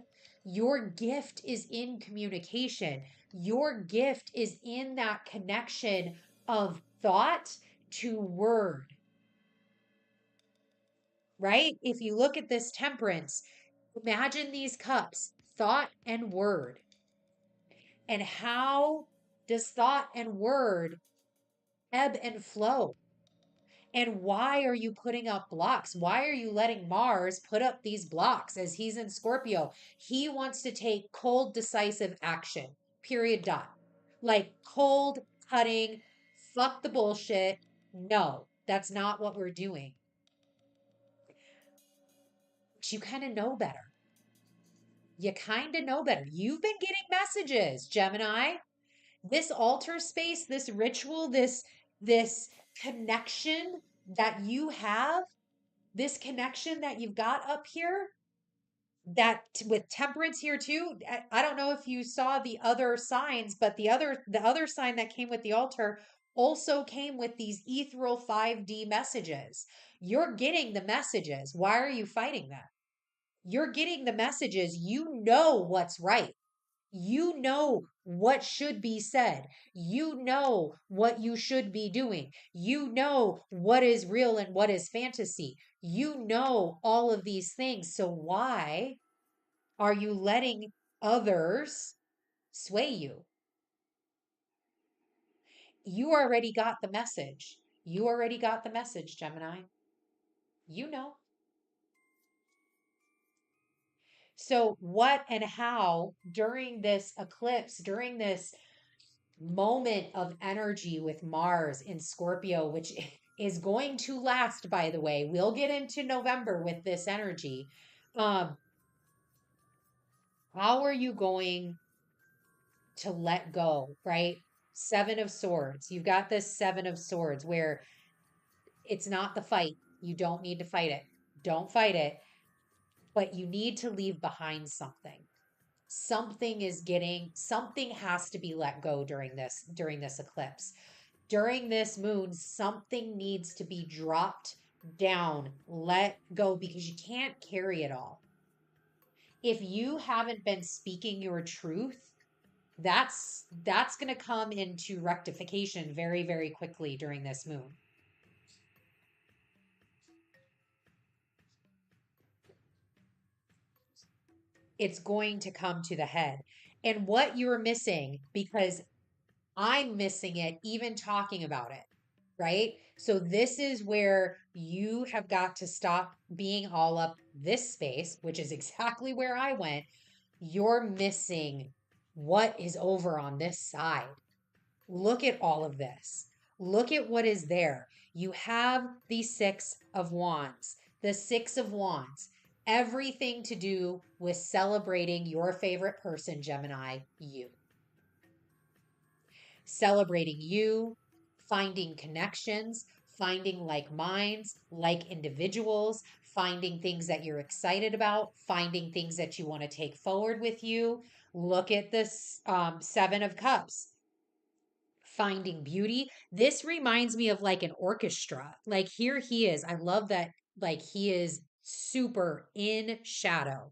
Your gift is in communication. Your gift is in that connection of thought to word, right? If you look at this temperance, imagine these cups, thought and word. And how does thought and word ebb and flow? And why are you putting up blocks? Why are you letting Mars put up these blocks as he's in Scorpio? He wants to take cold, decisive action, period, dot. Like cold cutting, fuck the bullshit. No, that's not what we're doing. But you kind of know better. You kind of know better. You've been getting messages, Gemini. This altar space, this ritual, this connection that you have, this connection that you've got up here, that with temperance here too. I don't know if you saw the other signs, but the other sign that came with the altar also came with these ethereal 5D messages. You're getting the messages. Why are you fighting them? You're getting the messages. You know what's right. You know what should be said. You know what you should be doing. You know what is real and what is fantasy. You know all of these things. So why are you letting others sway you? You already got the message. You already got the message, Gemini. You know. So, what and how during this eclipse, during this moment of energy with Mars in Scorpio, which is going to last, by the way. We'll get into November with this energy. Um, how are you going to let go, right? 7 of Swords. You've got this 7 of Swords where it's not the fight. You don't need to fight it. Don't fight it, but you need to leave behind something. Something has to be let go during this eclipse. During this moon, something needs to be dropped down, let go, because you can't carry it all. If you haven't been speaking your truth, that's going to come into rectification very, very quickly during this moon. It's going to come to the head. And what you're missing, because I'm missing it even talking about it. right? So this is where you have got to stop being all up this space, which is exactly where I went. You're missing what is over on this side. Look at all of this. Look at what is there. You have the Six of Wands. The Six of Wands. Everything to do with celebrating your favorite person, Gemini, you. Celebrating you, finding connections, finding like minds, like individuals, finding things that you're excited about, finding things that you want to take forward with you. Look at this Seven of Cups, finding beauty. This reminds me of like an orchestra. Like here he is. I love that, like he is super in shadow.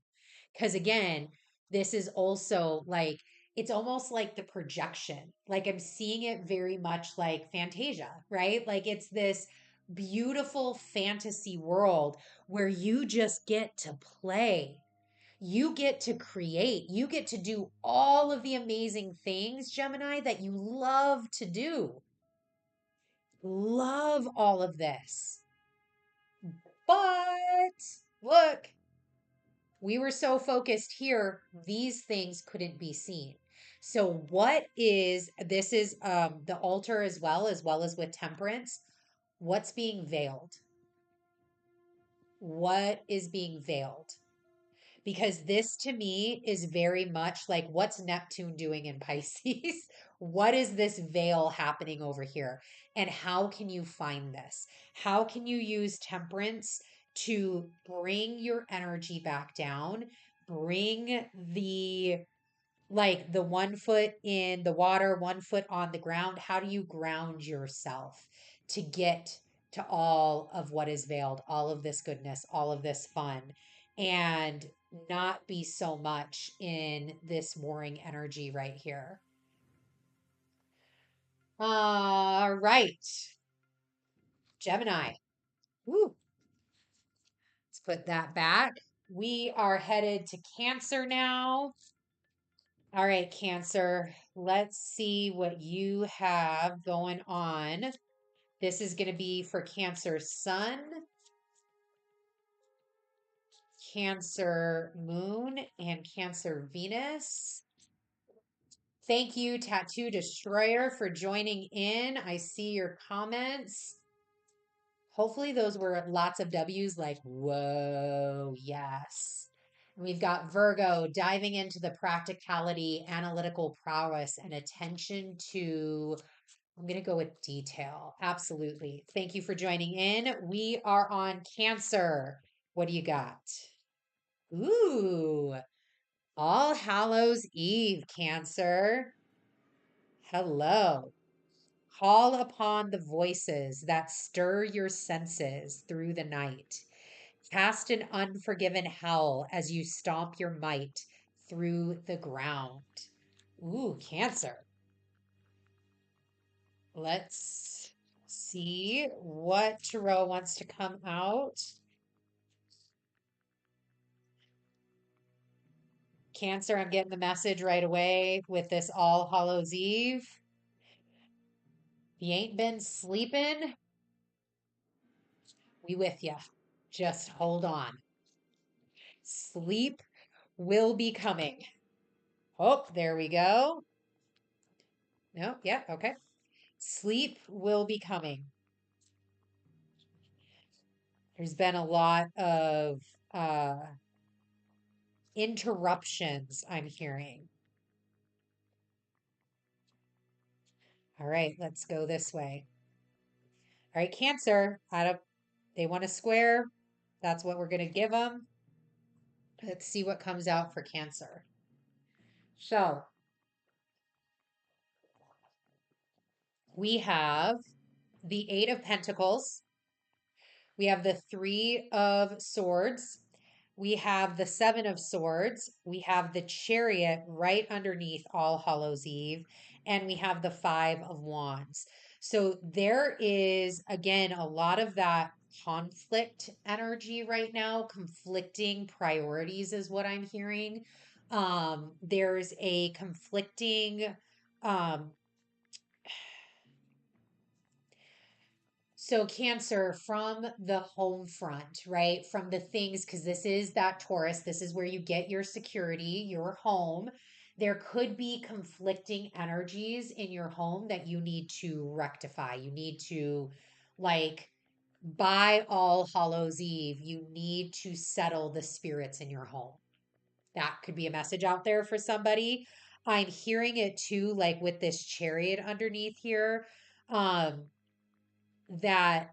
Because again, this is also like, it's almost like the projection. Like I'm seeing it very much like Fantasia, right? Like it's this beautiful fantasy world where you just get to play, you get to create, you get to do all of the amazing things, Gemini, that you love to do. Love all of this. But look, we were so focused here, these things couldn't be seen. So what is this is the altar as well as with temperance. What's being veiled? What is being veiled? Because this to me is very much like what's Neptune doing in Pisces? What is this veil happening over here? And how can you find this? How can you use temperance to bring your energy back down? Bring the like the 1 foot in the water, 1 foot on the ground. How do you ground yourself to get to all of what is veiled, all of this goodness, all of this fun, and not be so much in this warring energy right here? All right, Gemini. Woo. Let's put that back. We are headed to Cancer now. All right, Cancer, let's see what you have going on. This is going to be for Cancer Sun, Cancer Moon, and Cancer Venus. Thank you, Tattoo Destroyer, for joining in. I see your comments. Hopefully, those were lots of W's like, whoa, yes. And we've got Virgo diving into the practicality, analytical prowess, and attention to, I'm going to go with detail. Absolutely. Thank you for joining in. We are on Cancer. What do you got? Ooh, All Hallows Eve, Cancer. Hello. Call upon the voices that stir your senses through the night. Cast an unforgiven howl as you stomp your might through the ground. Ooh, Cancer. Let's see what tarot wants to come out. Cancer, I'm getting the message right away with this All Hallows Eve. If you ain't been sleeping, we with ya. Just hold on. Sleep will be coming. Oh, there we go. No, yeah, okay. Sleep will be coming. There's been a lot of uh, interruptions I'm hearing. All right, let's go this way. All right, Cancer, they want a square. That's what we're going to give them. Let's see what comes out for Cancer. So we have the Eight of Pentacles. We have the Three of Swords. We have the Seven of Swords. We have the Chariot right underneath All Hallows Eve. And we have the Five of Wands. So there is, again, a lot of that conflict energy right now. Conflicting priorities is what I'm hearing. There's a conflicting um, So, Cancer, from the home front, right? From the things, because this is that Taurus, this is where you get your security, your home. There could be conflicting energies in your home that you need to rectify. You need to, like, by All Hallows Eve, you need to settle the spirits in your home. That could be a message out there for somebody. I'm hearing it too, like with this chariot underneath here, um, that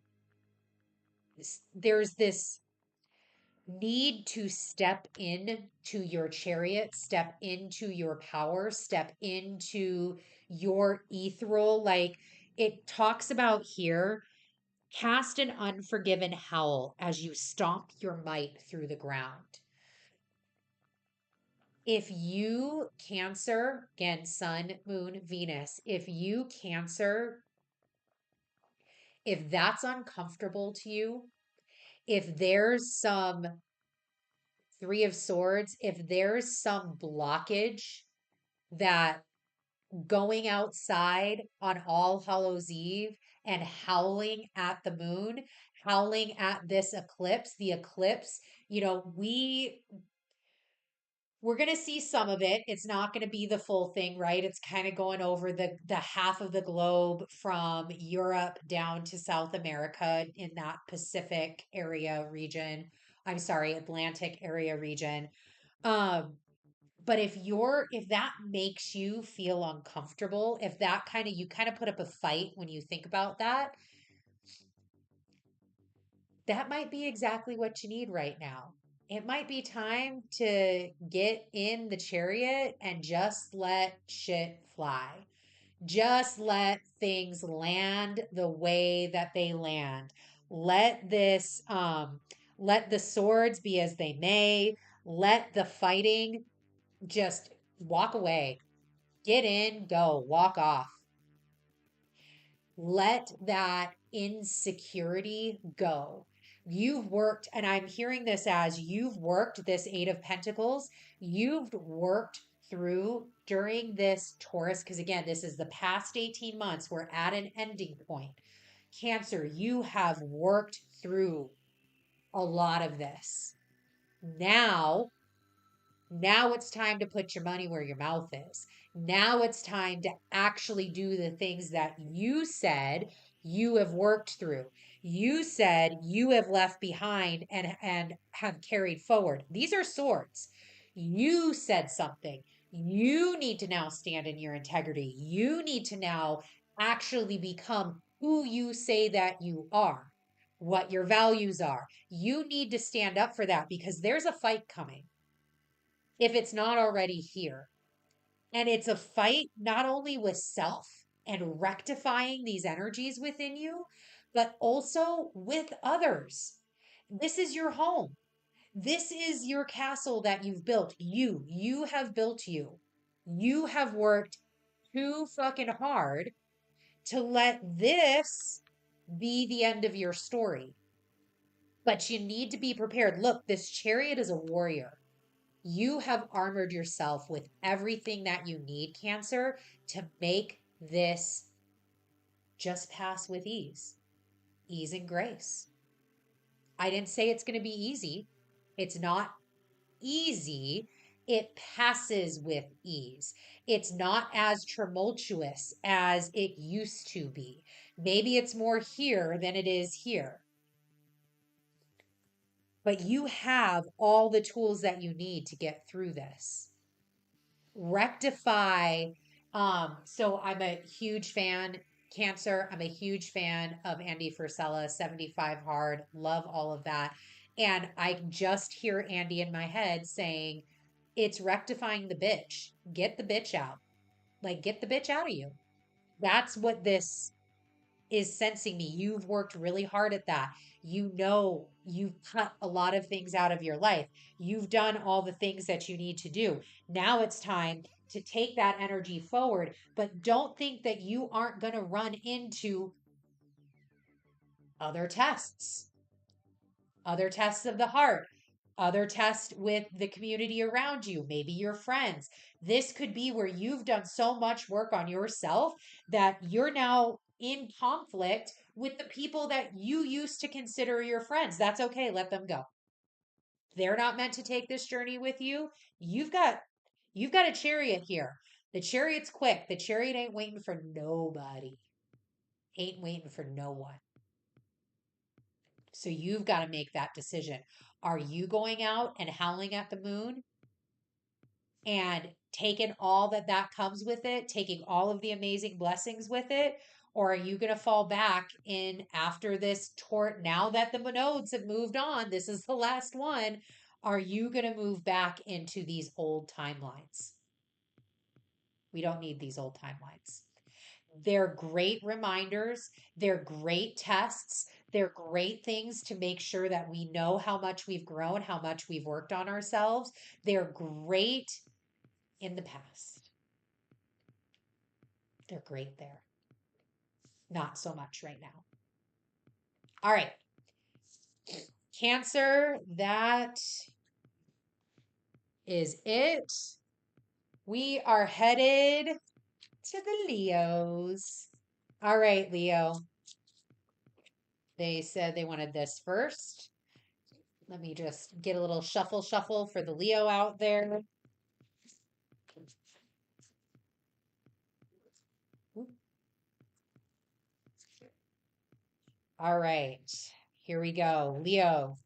there's this need to step in to your chariot, step into your power, step into your ethereal. Like it talks about here, cast an unforgiven howl as you stomp your might through the ground. If you, Cancer, again, Sun, Moon, Venus, if you, Cancer, if that's uncomfortable to you, if there's some Three of Swords, if there's some blockage that going outside on All Hallows Eve and howling at the moon, howling at this eclipse, the eclipse, we're going to see some of it. It's not going to be the full thing, right? It's kind of going over the half of the globe from Europe down to South America in that Pacific area region. I'm sorry, Atlantic area region. Um, but if that makes you feel uncomfortable, if that kind of you kind of put up a fight when you think about that, that might be exactly what you need right now. It might be time to get in the chariot and just let shit fly. Just let things land the way that they land. Let this, let the swords be as they may. Let the fighting just walk away. Get in, go, walk off. Let that insecurity go. You've worked, and I'm hearing this as you've worked this Eight of Pentacles, you've worked through during this Taurus, because again, this is the past 18 months. We're at an ending point. Cancer, you have worked through a lot of this. Now it's time to put your money where your mouth is. Now it's time to actually do the things that you said you have worked through. You said you have left behind and have carried forward. These are swords. You said something. You need to now stand in your integrity. You need to now actually become who you say that you are, what your values are. You need to stand up for that because there's a fight coming if it's not already here. And it's a fight not only with self and rectifying these energies within you, but also with others. This is your home. This is your castle that you've built. You have built you. You have worked too fucking hard to let this be the end of your story. But you need to be prepared. Look, this chariot is a warrior. You have armored yourself with everything that you need, Cancer, to make this just pass with ease. Ease and grace. I didn't say it's going to be easy. It's not easy. It passes with ease. It's not as tumultuous as it used to be. Maybe it's more here than it is here. But you have all the tools that you need to get through this. Rectify. So I'm a huge fan, Cancer. I'm a huge fan of Andy Frisella, 75 Hard. Love all of that. And I just hear Andy in my head saying, it's rectifying the bitch. Get the bitch out. Like, get the bitch out of you. That's what this is sensing me. You've worked really hard at that. You know, you've cut a lot of things out of your life. You've done all the things that you need to do. Now it's time to take that energy forward, but don't think that you aren't going to run into other tests of the heart, other tests with the community around you, maybe your friends. This could be where you've done so much work on yourself that you're now in conflict with the people that you used to consider your friends. That's okay. Let them go. They're not meant to take this journey with you. You've got a chariot here. The chariot's quick. The chariot ain't waiting for nobody. Ain't waiting for no one. So you've got to make that decision. Are you going out and howling at the moon and taking all that comes with it, taking all of the amazing blessings with it? Or are you going to fall back in after this tort? Now that the nodes have moved on, this is the last one. Are you going to move back into these old timelines? We don't need these old timelines. They're great reminders. They're great tests. They're great things to make sure that we know how much we've grown, how much we've worked on ourselves. They're great in the past. They're great there. Not so much right now. All right. Cancer, that is it. We are headed to the Leos. All right, Leo. They said they wanted this first. Let me just get a little shuffle for the Leo out there. All right, here we go. Leo,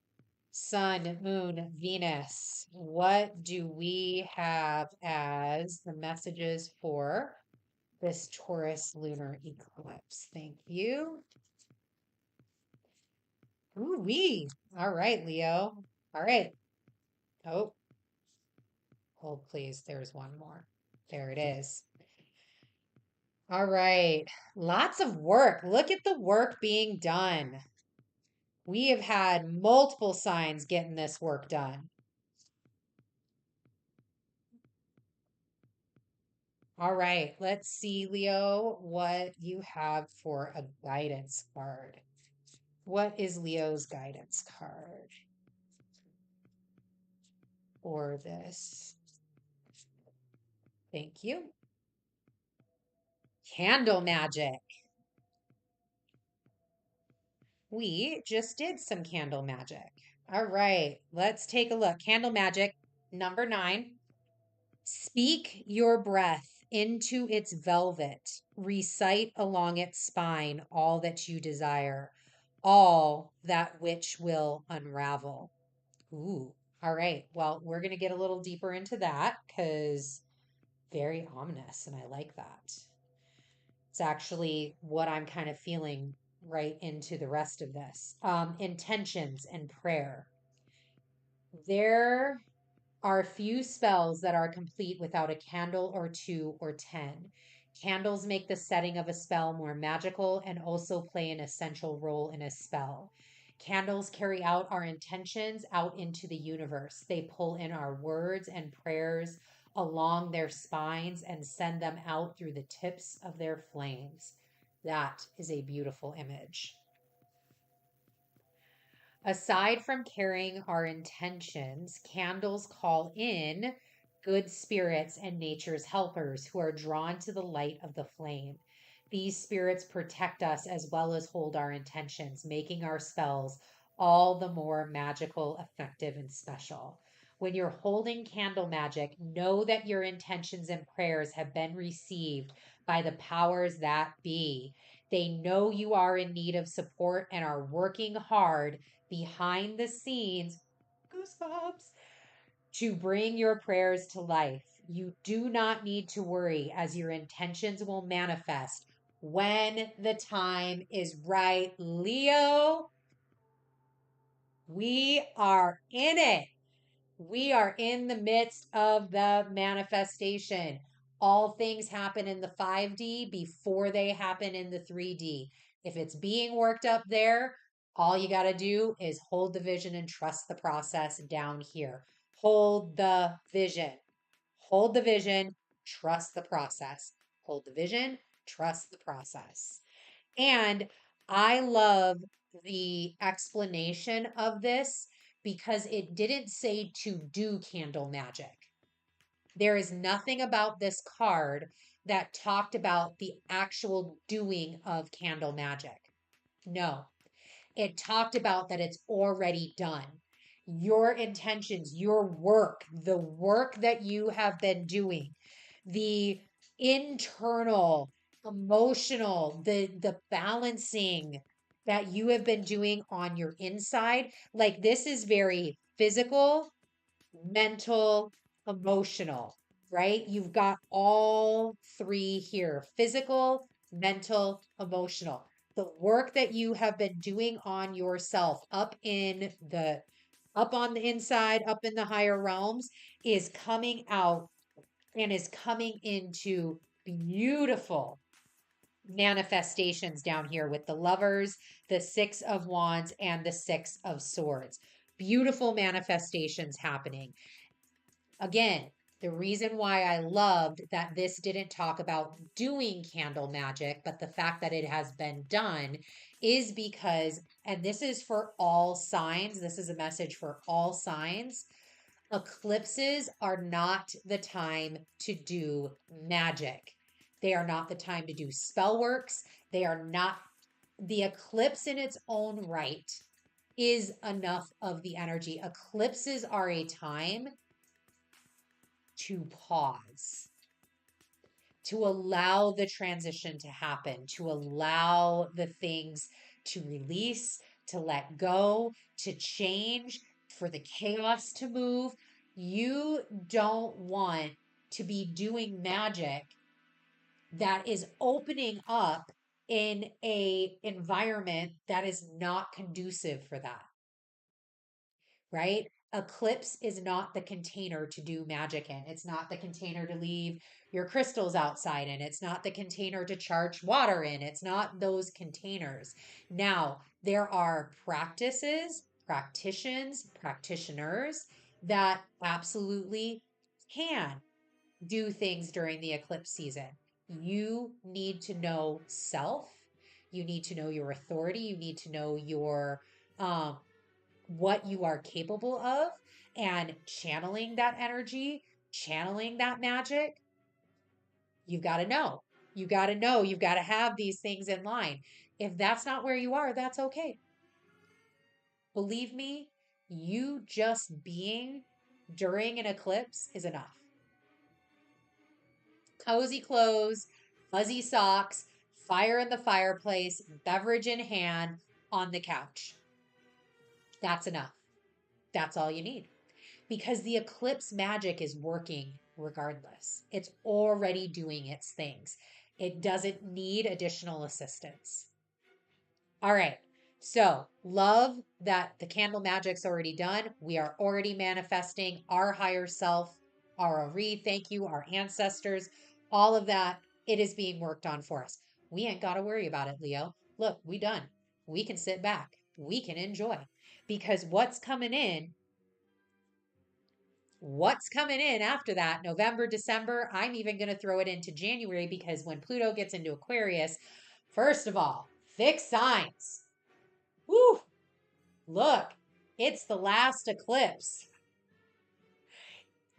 Sun, Moon, Venus. What do we have as the messages for this Taurus lunar eclipse? Thank you. Ooh-wee. All right, Leo. All right. Oh, hold please. There's one more. There it is. All right. Lots of work. Look at the work being done. We have had multiple signs getting this work done. All right. Let's see, Leo, what you have for a guidance card. What is Leo's guidance card for this? Thank you. Candle magic. We just did some candle magic. All right, let's take a look. Candle magic number 9. Speak your breath into its velvet. Recite along its spine all that you desire, all that which will unravel. Ooh, all right. Well, we're going to get a little deeper into that because very ominous, and I like that. It's actually what I'm kind of feeling right into the rest of this. Intentions and prayer. There are few spells that are complete without a candle or 2 or 10. Candles make the setting of a spell more magical and also play an essential role in a spell. Candles carry out our intentions out into the universe. They pull in our words and prayers along their spines and send them out through the tips of their flames. That is a beautiful image. Aside from carrying our intentions, candles call in good spirits and nature's helpers who are drawn to the light of the flame. These spirits protect us as well as hold our intentions, making our spells all the more magical, effective, and special. When you're holding candle magic, know that your intentions and prayers have been received by the powers that be. They know you are in need of support and are working hard behind the scenes, goosebumps, to bring your prayers to life. You do not need to worry, as your intentions will manifest when the time is right. Leo, we are in it. We are in the midst of the manifestation. All things happen in the 5D before they happen in the 3D. If it's being worked up there, all you got to do is hold the vision and trust the process down here. Hold the vision. Hold the vision, trust the process. Hold the vision, trust the process. And I love the explanation of this because it didn't say to do candle magic. There is nothing about this card that talked about the actual doing of candle magic. No, it talked about that it's already done. Your intentions, your work, the work that you have been doing, the internal, emotional, the balancing that you have been doing on your inside. Like this is very physical, mental, emotional, right? You've got all three here: physical, mental, emotional. The work that you have been doing on yourself up on the inside, up in the higher realms is coming out and is coming into beautiful manifestations down here with the lovers, the 6 of Wands, and the 6 of Swords. Beautiful manifestations happening. Again, the reason why I loved that this didn't talk about doing candle magic, but the fact that it has been done is because, and this is for all signs, this is a message for all signs. Eclipses are not the time to do magic. They are not the time to do spell works. They are not, the eclipse in its own right is enough of the energy. Eclipses are a time to pause, to allow the transition to happen, to allow the things to release, to let go, to change, for the chaos to move. You don't want to be doing magic that is opening up in a environment that is not conducive for that, right? Eclipse is not the container to do magic in. It's not the container to leave your crystals outside in. It's not the container to charge water in. It's not those containers. Now, there are practices, practitioners that absolutely can do things during the eclipse season. You need to know self. You need to know your authority. You need to know your what you are capable of, and channeling that energy, channeling that magic. You've got to know. You got to know. You've got to have these things in line. If that's not where you are, that's okay. Believe me, you just being during an eclipse is enough. Cozy clothes, fuzzy socks, fire in the fireplace, beverage in hand on the couch. That's enough. That's all you need. Because the eclipse magic is working regardless. It's already doing its things. It doesn't need additional assistance. All right. So, love that the candle magic's already done. We are already manifesting our higher self, our Aries, thank you, our ancestors, all of that. It is being worked on for us. We ain't got to worry about it, Leo. Look, we done. We can sit back. We can enjoy. Because what's coming in after that, November, December, I'm even going to throw it into January, because when Pluto gets into Aquarius, first of all, fixed signs. Woo! Look, it's the last eclipse.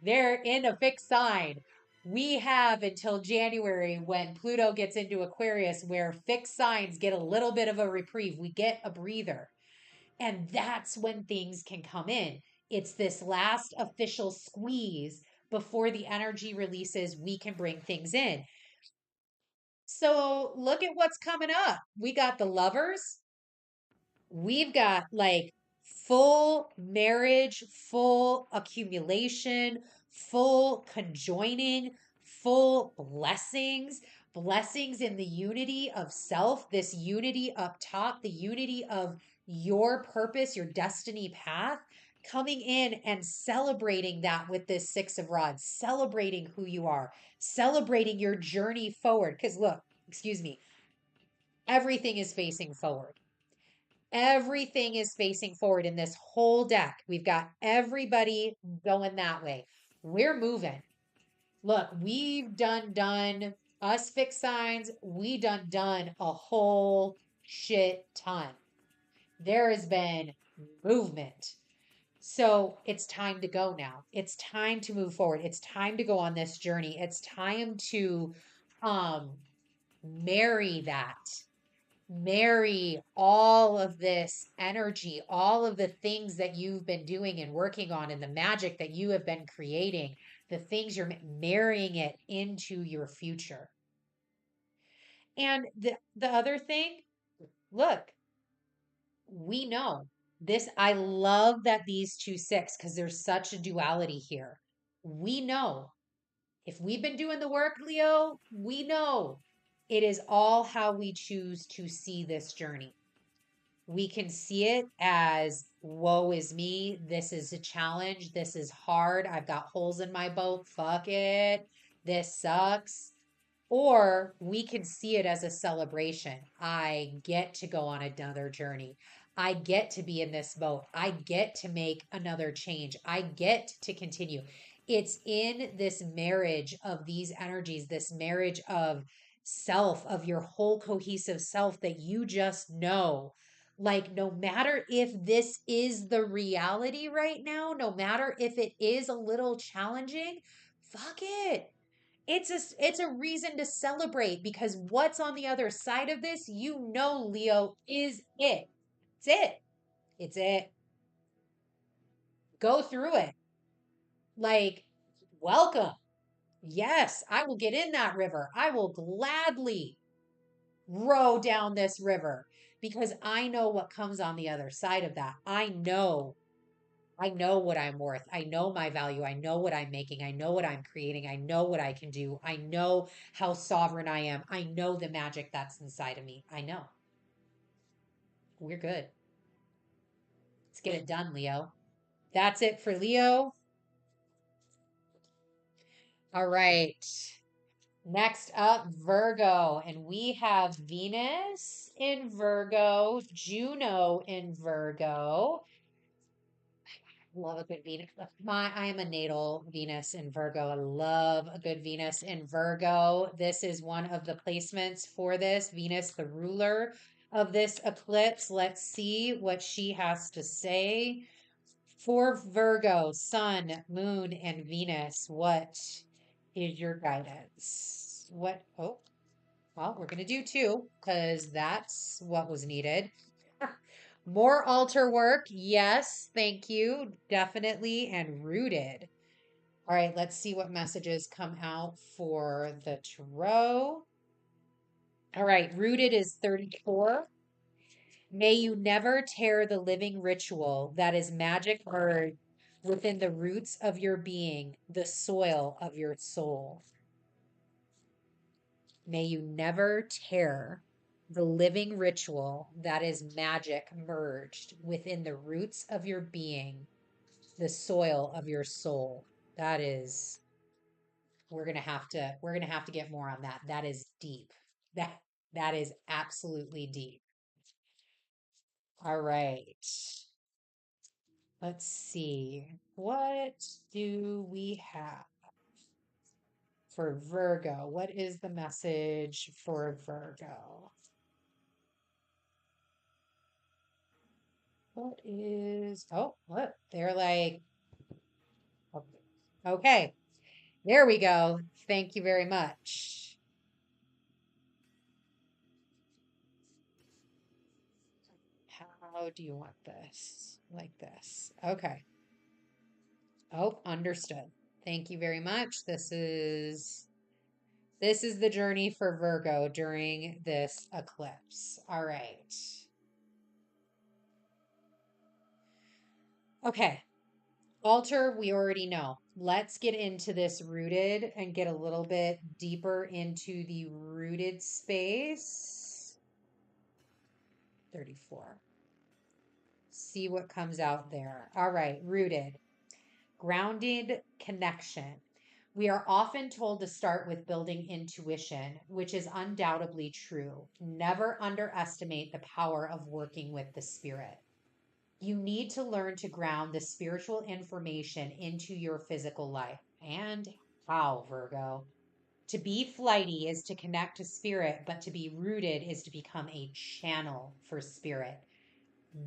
They're in a fixed sign. We have until January, when Pluto gets into Aquarius, where fixed signs get a little bit of a reprieve. We get a breather. And that's when things can come in. It's this last official squeeze before the energy releases. We can bring things in. So look at what's coming up. We got the lovers. We've got like full marriage, full accumulation, full conjoining, full blessings in the unity of self, this unity up top, the unity of your purpose, your destiny path, coming in and celebrating that with this 6 of Rods, celebrating who you are, celebrating your journey forward. Because look, excuse me, everything is facing forward. Everything is facing forward in this whole deck. We've got everybody going that way. We're moving. Look, we've done us fixed signs. We done a whole shit ton. There has been movement. So it's time to go now. It's time to move forward. It's time to go on this journey. It's time to um marry that. Marry all of this energy, all of the things that you've been doing and working on, and the magic that you have been creating, the things you're marrying it into your future. And the other thing, look, we know this. I love that these two six, because there's such a duality here. We know if we've been doing the work, Leo, we know it is all how we choose to see this journey. We can see it as woe is me. This is a challenge. This is hard. I've got holes in my boat. Fuck it. This sucks. Or we can see it as a celebration. I get to go on another journey. I get to be in this boat. I get to make another change. I get to continue. It's in this marriage of these energies, this marriage of self, of your whole cohesive self, that you just know, like, no matter if this is the reality right now, no matter if it is a little challenging, fuck it. It's a reason to celebrate, because what's on the other side of this, Leo, is it. It's it. It's it. Go through it. Like, welcome. Yes, I will get in that river. I will gladly row down this river, because I know what comes on the other side of that. I know what I'm worth. I know my value. I know what I'm making. I know what I'm creating. I know what I can do. I know how sovereign I am. I know the magic that's inside of me. I know. We're good. Let's get it done, Leo. That's it for Leo. All right. Next up, Virgo. And we have Venus in Virgo, Juno in Virgo. Love a good Venus. I am a natal Venus in Virgo. I love a good Venus in Virgo. This is one of the placements for this. Venus, the ruler of this eclipse. Let's see what she has to say for Virgo, Sun, Moon, and Venus. What is your guidance? Oh, well, we're going to do two, because that's what was needed. More altar work. Yes, thank you. Definitely. And rooted. All right, let's see what messages come out for the tarot. All right, rooted is 34. May you never tear the living ritual that is magic bird within the roots of your being, the soil of your soul. May you never tear the living ritual that is magic merged within the roots of your being, the soil of your soul. That is, we're gonna have to get more on that. That is deep. That is absolutely deep. All right. Let's see. What do we have for Virgo? What is the message for Virgo? Look, they're like, okay, there we go. Thank you very much. How do you want this? Like this. Okay. Oh, understood. Thank you very much. This is the journey for Virgo during this eclipse. All right. Okay. Altar, we already know. Let's get into this rooted and get a little bit deeper into the rooted space. 34. See what comes out there. All right, rooted. Grounded connection. We are often told to start with building intuition, which is undoubtedly true. Never underestimate the power of working with the spirit. You need to learn to ground the spiritual information into your physical life. And how, Virgo? To be flighty is to connect to spirit, but to be rooted is to become a channel for spirit.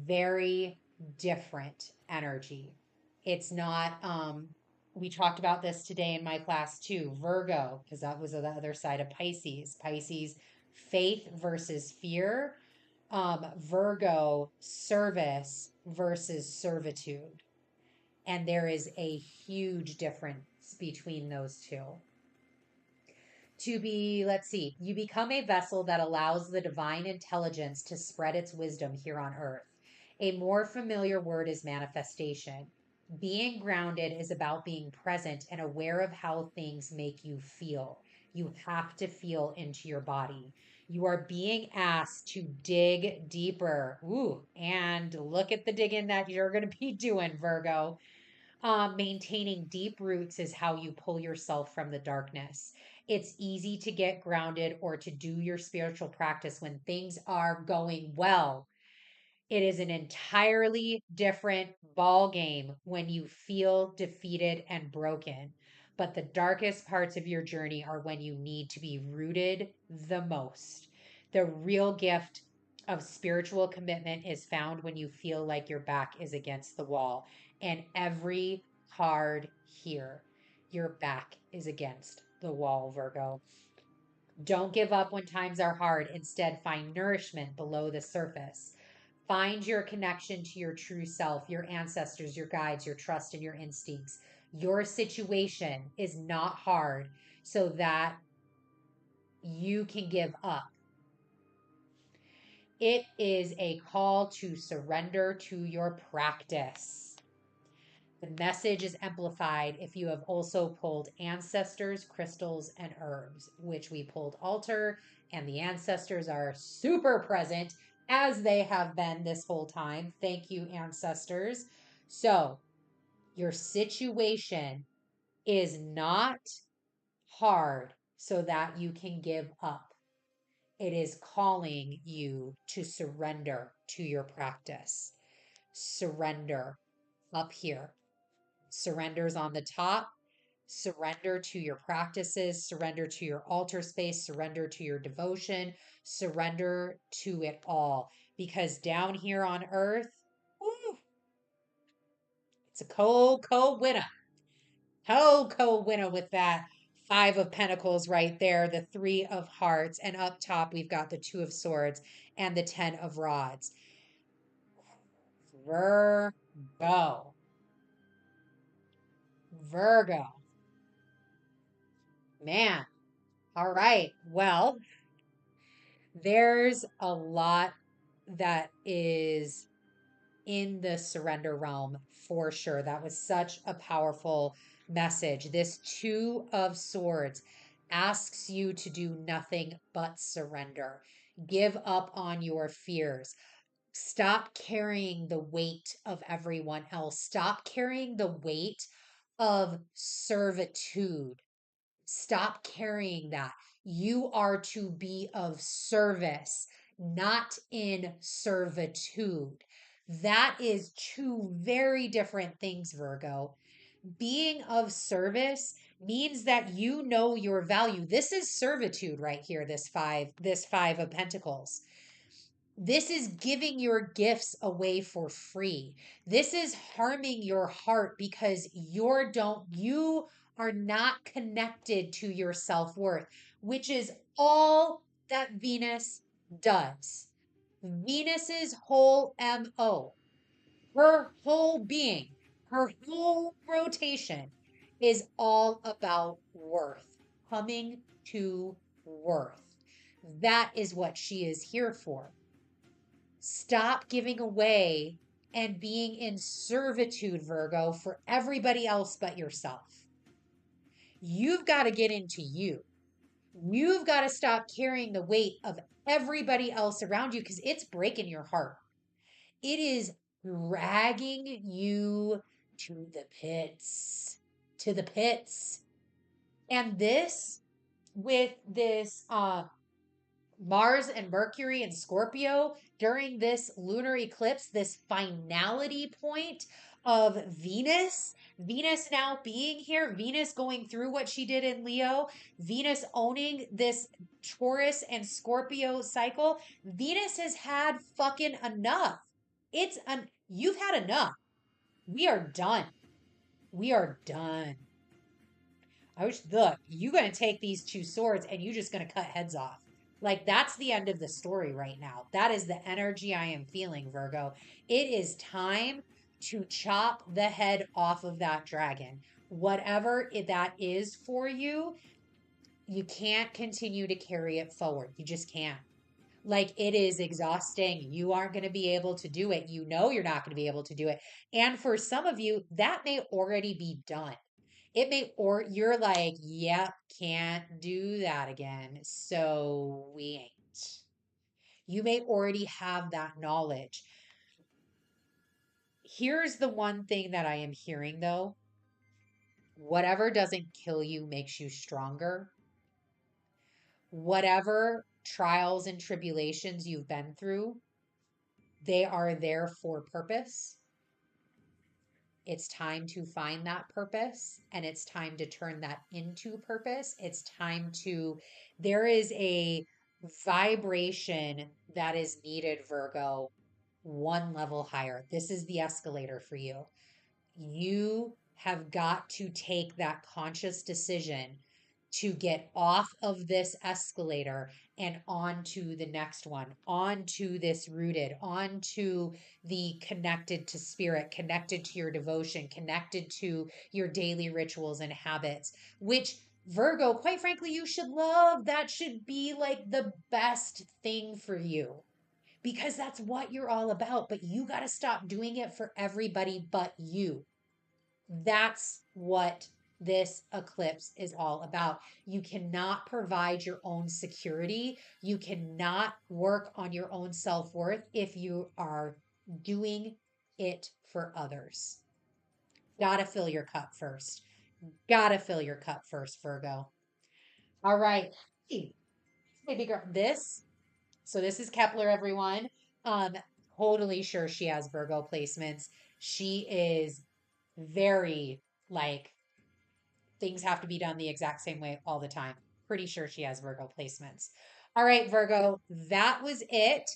Very different energy. It's not, we talked about this today in my class too. Virgo, because that was the other side of Pisces. Pisces, faith versus fear. Virgo, service versus servitude. And there is a huge difference between those two. To be, let's see, you become a vessel that allows the divine intelligence to spread its wisdom here on earth. A more familiar word is manifestation. Being grounded is about being present and aware of how things make you feel. You have to feel into your body. You are being asked to dig deeper. Ooh, and look at the digging that you're going to be doing, Virgo. Maintaining deep roots is how you pull yourself from the darkness. It's easy to get grounded or to do your spiritual practice when things are going well. It is an entirely different ball game when you feel defeated and broken. But the darkest parts of your journey are when you need to be rooted the most. The real gift of spiritual commitment is found when you feel like your back is against the wall. And every card here, your back is against the wall, Virgo. Don't give up when times are hard. Instead, find nourishment below the surface. Find your connection to your true self, your ancestors, your guides, your trust, and your instincts. Your situation is not hard so that you can give up. It is a call to surrender to your practice. The message is amplified if you have also pulled ancestors, crystals, and herbs, which we pulled altar, and the ancestors are super present as they have been this whole time. Thank you, ancestors. So, your situation is not hard so that you can give up. It is calling you to surrender to your practice. Surrender up here. Surrenders on the top. Surrender to your practices, surrender to your altar space, surrender to your devotion, surrender to it all. Because down here on earth, woo, it's a cold winter. Cold winter with that Five of Pentacles right there, the Three of Hearts, and up top we've got the Two of Swords and the Ten of Rods. Virgo. Virgo. Man. All right. Well, there's a lot that is in the surrender realm for sure. That was such a powerful message. This Two of Swords asks you to do nothing but surrender. Give up on your fears. Stop carrying the weight of everyone else. Stop carrying the weight of servitude. Stop carrying that. You are to be of service, not in servitude. That is two very different things, Virgo. Being of service means that you know your value. This is servitude right here, this five of pentacles. This is giving your gifts away for free. This is harming your heart because you are not connected to your self-worth, which is all that Venus does. Venus's whole MO, her whole being, her whole rotation is all about worth, coming to worth. That is what she is here for. Stop giving away and being in servitude, Virgo, for everybody else but yourself. You've got to get into you. You've got to stop carrying the weight of everybody else around you because it's breaking your heart. It is dragging you to the pits, to the pits. And this, with this Mars and Mercury and Scorpio during this lunar eclipse, this finality point of Venus, Venus now being here, Venus going through what she did in Leo, Venus owning this Taurus and Scorpio cycle. Venus has had fucking enough. You've had enough. We are done. We are done. Look, you gonna take these two swords and you just gonna cut heads off. Like that's the end of the story right now. That is the energy I am feeling, Virgo. It is time to chop the head off of that dragon. Whatever that is for you, you can't continue to carry it forward. You just can't. Like it is exhausting. You aren't going to be able to do it. You know you're not going to be able to do it. And for some of you, that may already be done. It may, or you're like, yep, can't do that again. So we ain't. You may already have that knowledge. Here's the one thing that I am hearing though. Whatever doesn't kill you makes you stronger. Whatever trials and tribulations you've been through, they are there for purpose. It's time to find that purpose and it's time to turn that into purpose. It's time to, there is a vibration that is needed, Virgo, one level higher. This is the escalator for you. You have got to take that conscious decision to get off of this escalator and onto the next one, onto this rooted, onto the connected to spirit, connected to your devotion, connected to your daily rituals and habits, which Virgo, quite frankly, you should love. That should be like the best thing for you because that's what you're all about. But you got to stop doing it for everybody but you. That's what this eclipse is all about. You cannot provide your own security. You cannot work on your own self worth if you are doing it for others. Gotta fill your cup first. Gotta fill your cup first, Virgo. All right. Hey, baby girl, this is Kepler, everyone. Um, totally sure she has Virgo placements. She is very like things have to be done the exact same way all the time. Pretty sure she has Virgo placements. All right, Virgo, that was it.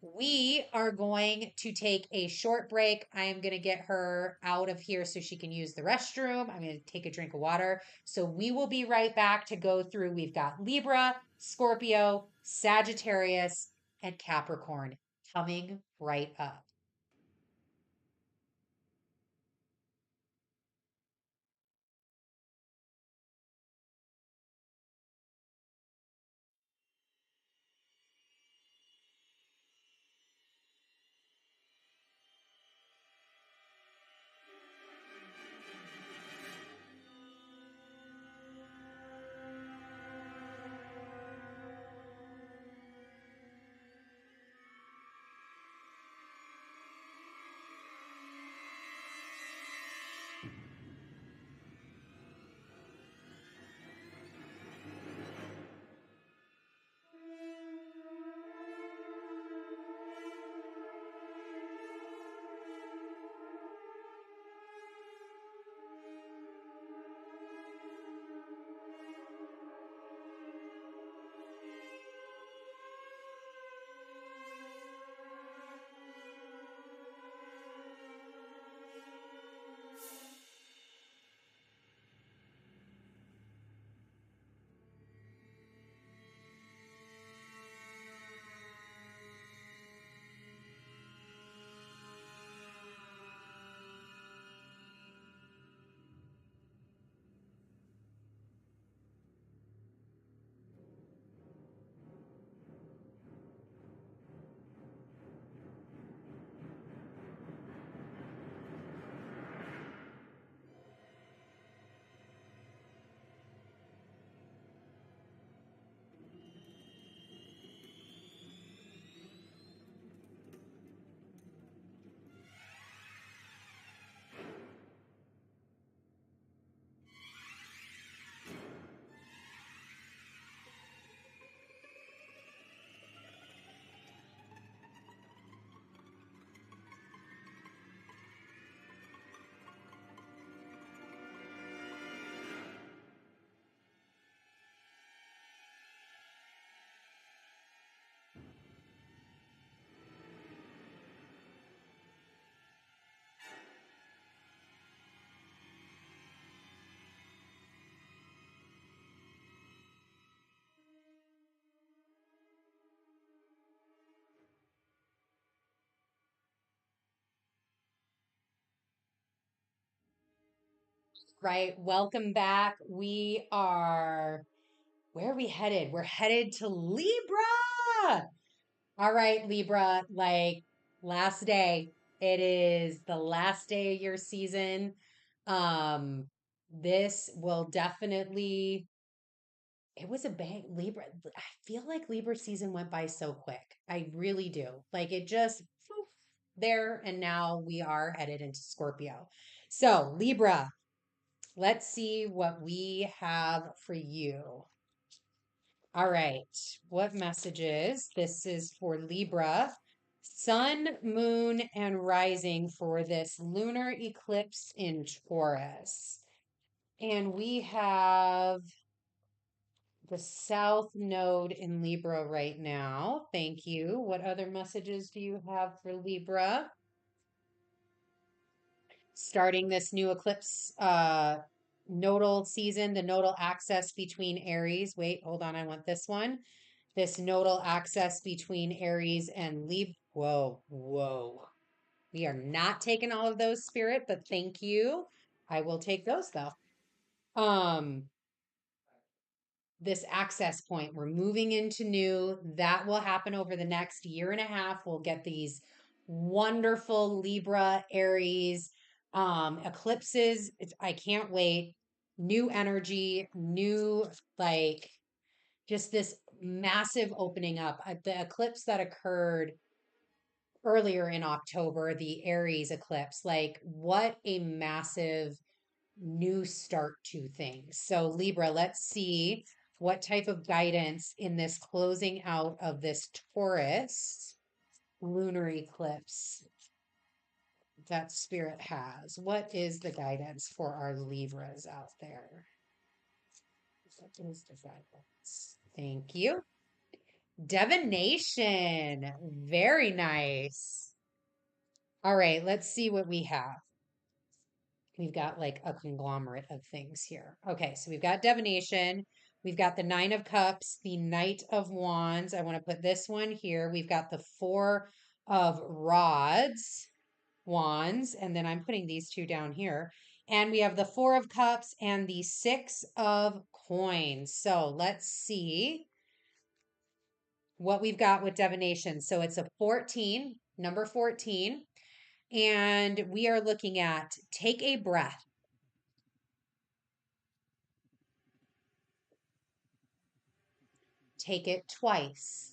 We are going to take a short break. I am going to get her out of here so she can use the restroom. I'm going to take a drink of water. So we will be right back to go through. We've got Libra, Scorpio, Sagittarius, and Capricorn coming right up. Right. Welcome back. Where are we headed? We're headed to Libra. All right, Libra, like last day. It is the last day of your season. Um, this will definitely, it was a bang. Libra, I feel like Libra season went by so quick. I really do. Like it just poof, there, and now we are headed into Scorpio. So, Libra, let's see what we have for you. All right. What messages? This is for Libra. Sun, moon, and rising for this lunar eclipse in Taurus. And we have the South Node in Libra right now. Thank you. What other messages do you have for Libra? Starting this new eclipse nodal season, the nodal axis between Aries. Wait, hold on. I want this one. This nodal axis between Aries and Libra. Whoa, whoa. We are not taking all of those, Spirit, but thank you. I will take those though. Um, this access point. We're moving into new. That will happen over the next year and a half. We'll get these wonderful Libra, Aries, eclipses. I can't wait. New energy, new, like, just this massive opening up. The eclipse that occurred earlier in October, the Aries eclipse, like, what a massive new start to things. So, Libra, let's see what type of guidance in this closing out of this Taurus lunar eclipse that Spirit has. What is the guidance for our Libras out there? What is the guidance? Thank you. Divination. Very nice. All right, let's see what we have. We've got like a conglomerate of things here. Okay, so we've got divination. We've got the Nine of Cups, the Knight of Wands. I want to put this one here. We've got the Four of Rods, Wands, and then I'm putting these two down here. And we have the Four of Cups and the Six of Coins. So let's see what we've got with divination. So it's a 14, number 14. And we are looking at take a breath. Take it twice.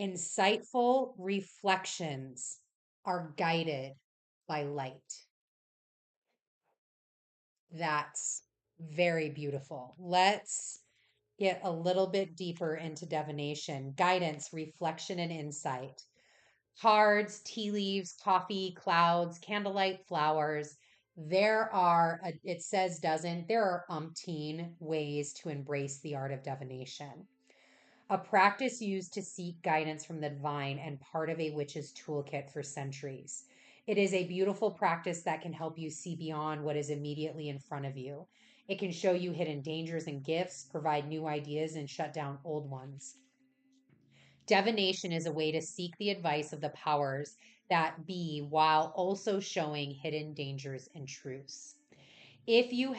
Insightful reflections are guided by light. That's very beautiful. Let's get a little bit deeper into divination, guidance, reflection, and insight. Cards, tea leaves, coffee, clouds, candlelight, flowers. It says dozen, there are umpteen ways to embrace the art of divination. A practice used to seek guidance from the divine and part of a witch's toolkit for centuries. It is a beautiful practice that can help you see beyond what is immediately in front of you. It can show you hidden dangers and gifts, provide new ideas, and shut down old ones. Divination is a way to seek the advice of the powers that be while also showing hidden dangers and truths. If you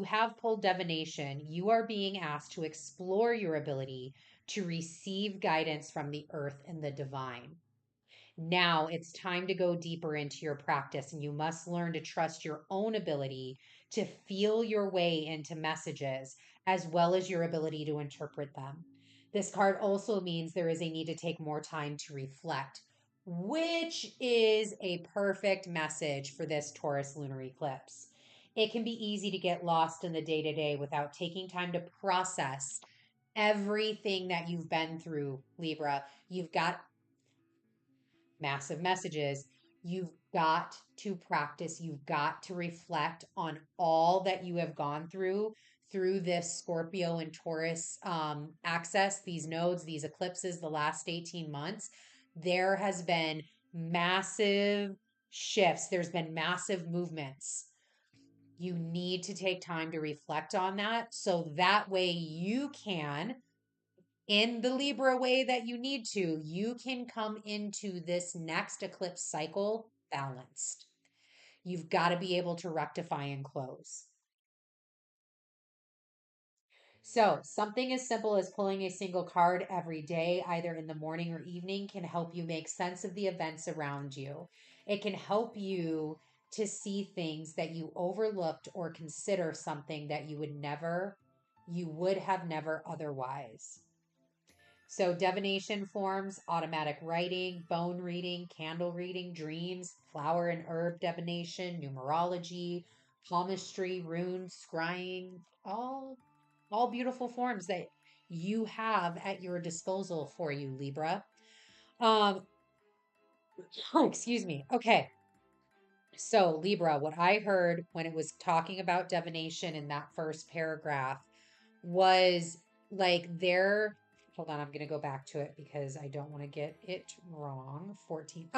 have pulled divination, you are being asked to explore your ability to receive guidance from the earth and the divine. Now it's time to go deeper into your practice, and you must learn to trust your own ability to feel your way into messages as well as your ability to interpret them. This card also means there is a need to take more time to reflect, which is a perfect message for this Taurus lunar eclipse. It can be easy to get lost in the day to day without taking time to process everything that you've been through, Libra. You've got massive messages. You've got to practice. You've got to reflect on all that you have gone through this Scorpio and Taurus access, these nodes, these eclipses, the last 18 months. There has been massive shifts, there's been massive movements. You need to take time to reflect on that so that way you can, in the Libra way that you need to, you can come into this next eclipse cycle balanced. You've got to be able to rectify and close. So, something as simple as pulling a single card every day, either in the morning or evening, can help you make sense of the events around you. It can help you to see things that you overlooked or consider something that you would have never otherwise. So, divination forms, automatic writing, bone reading, candle reading, dreams, flower and herb divination, numerology, palmistry, runes, scrying, all beautiful forms that you have at your disposal for you, Libra. Um, excuse me. Okay. So, Libra, what I heard when it was talking about divination in that first paragraph was like hold on, I'm going to go back to it because I don't want to get it wrong. 14.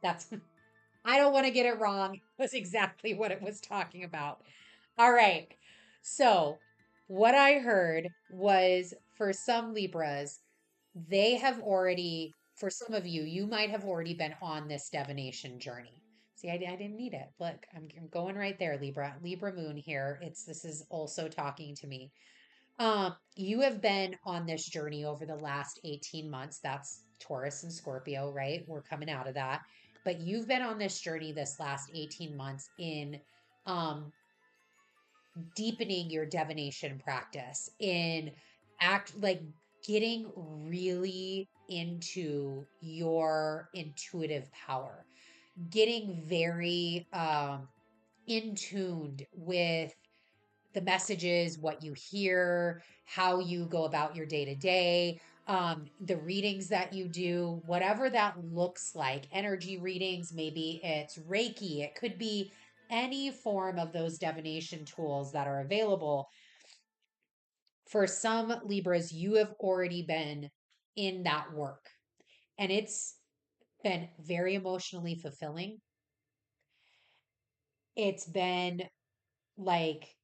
That's, I don't want to get it wrong. That's exactly what it was talking about. All right. So, what I heard was for some Libras, they have already, for some of you, you might have already been on this divination journey. See, I didn't need it. Look, I'm going right there, Libra. Libra moon here. This is also talking to me. You have been on this journey over the last 18 months. That's Taurus and Scorpio, right? We're coming out of that. But you've been on this journey this last 18 months in um deepening your divination practice, in act like getting really into your intuitive power, getting very in tuned with the messages, what you hear, how you go about your day to day, the readings that you do, whatever that looks like, energy readings, maybe it's Reiki, it could be any form of those divination tools that are available. For some Libras, you have already been in that work, and it's been very emotionally fulfilling. It's been like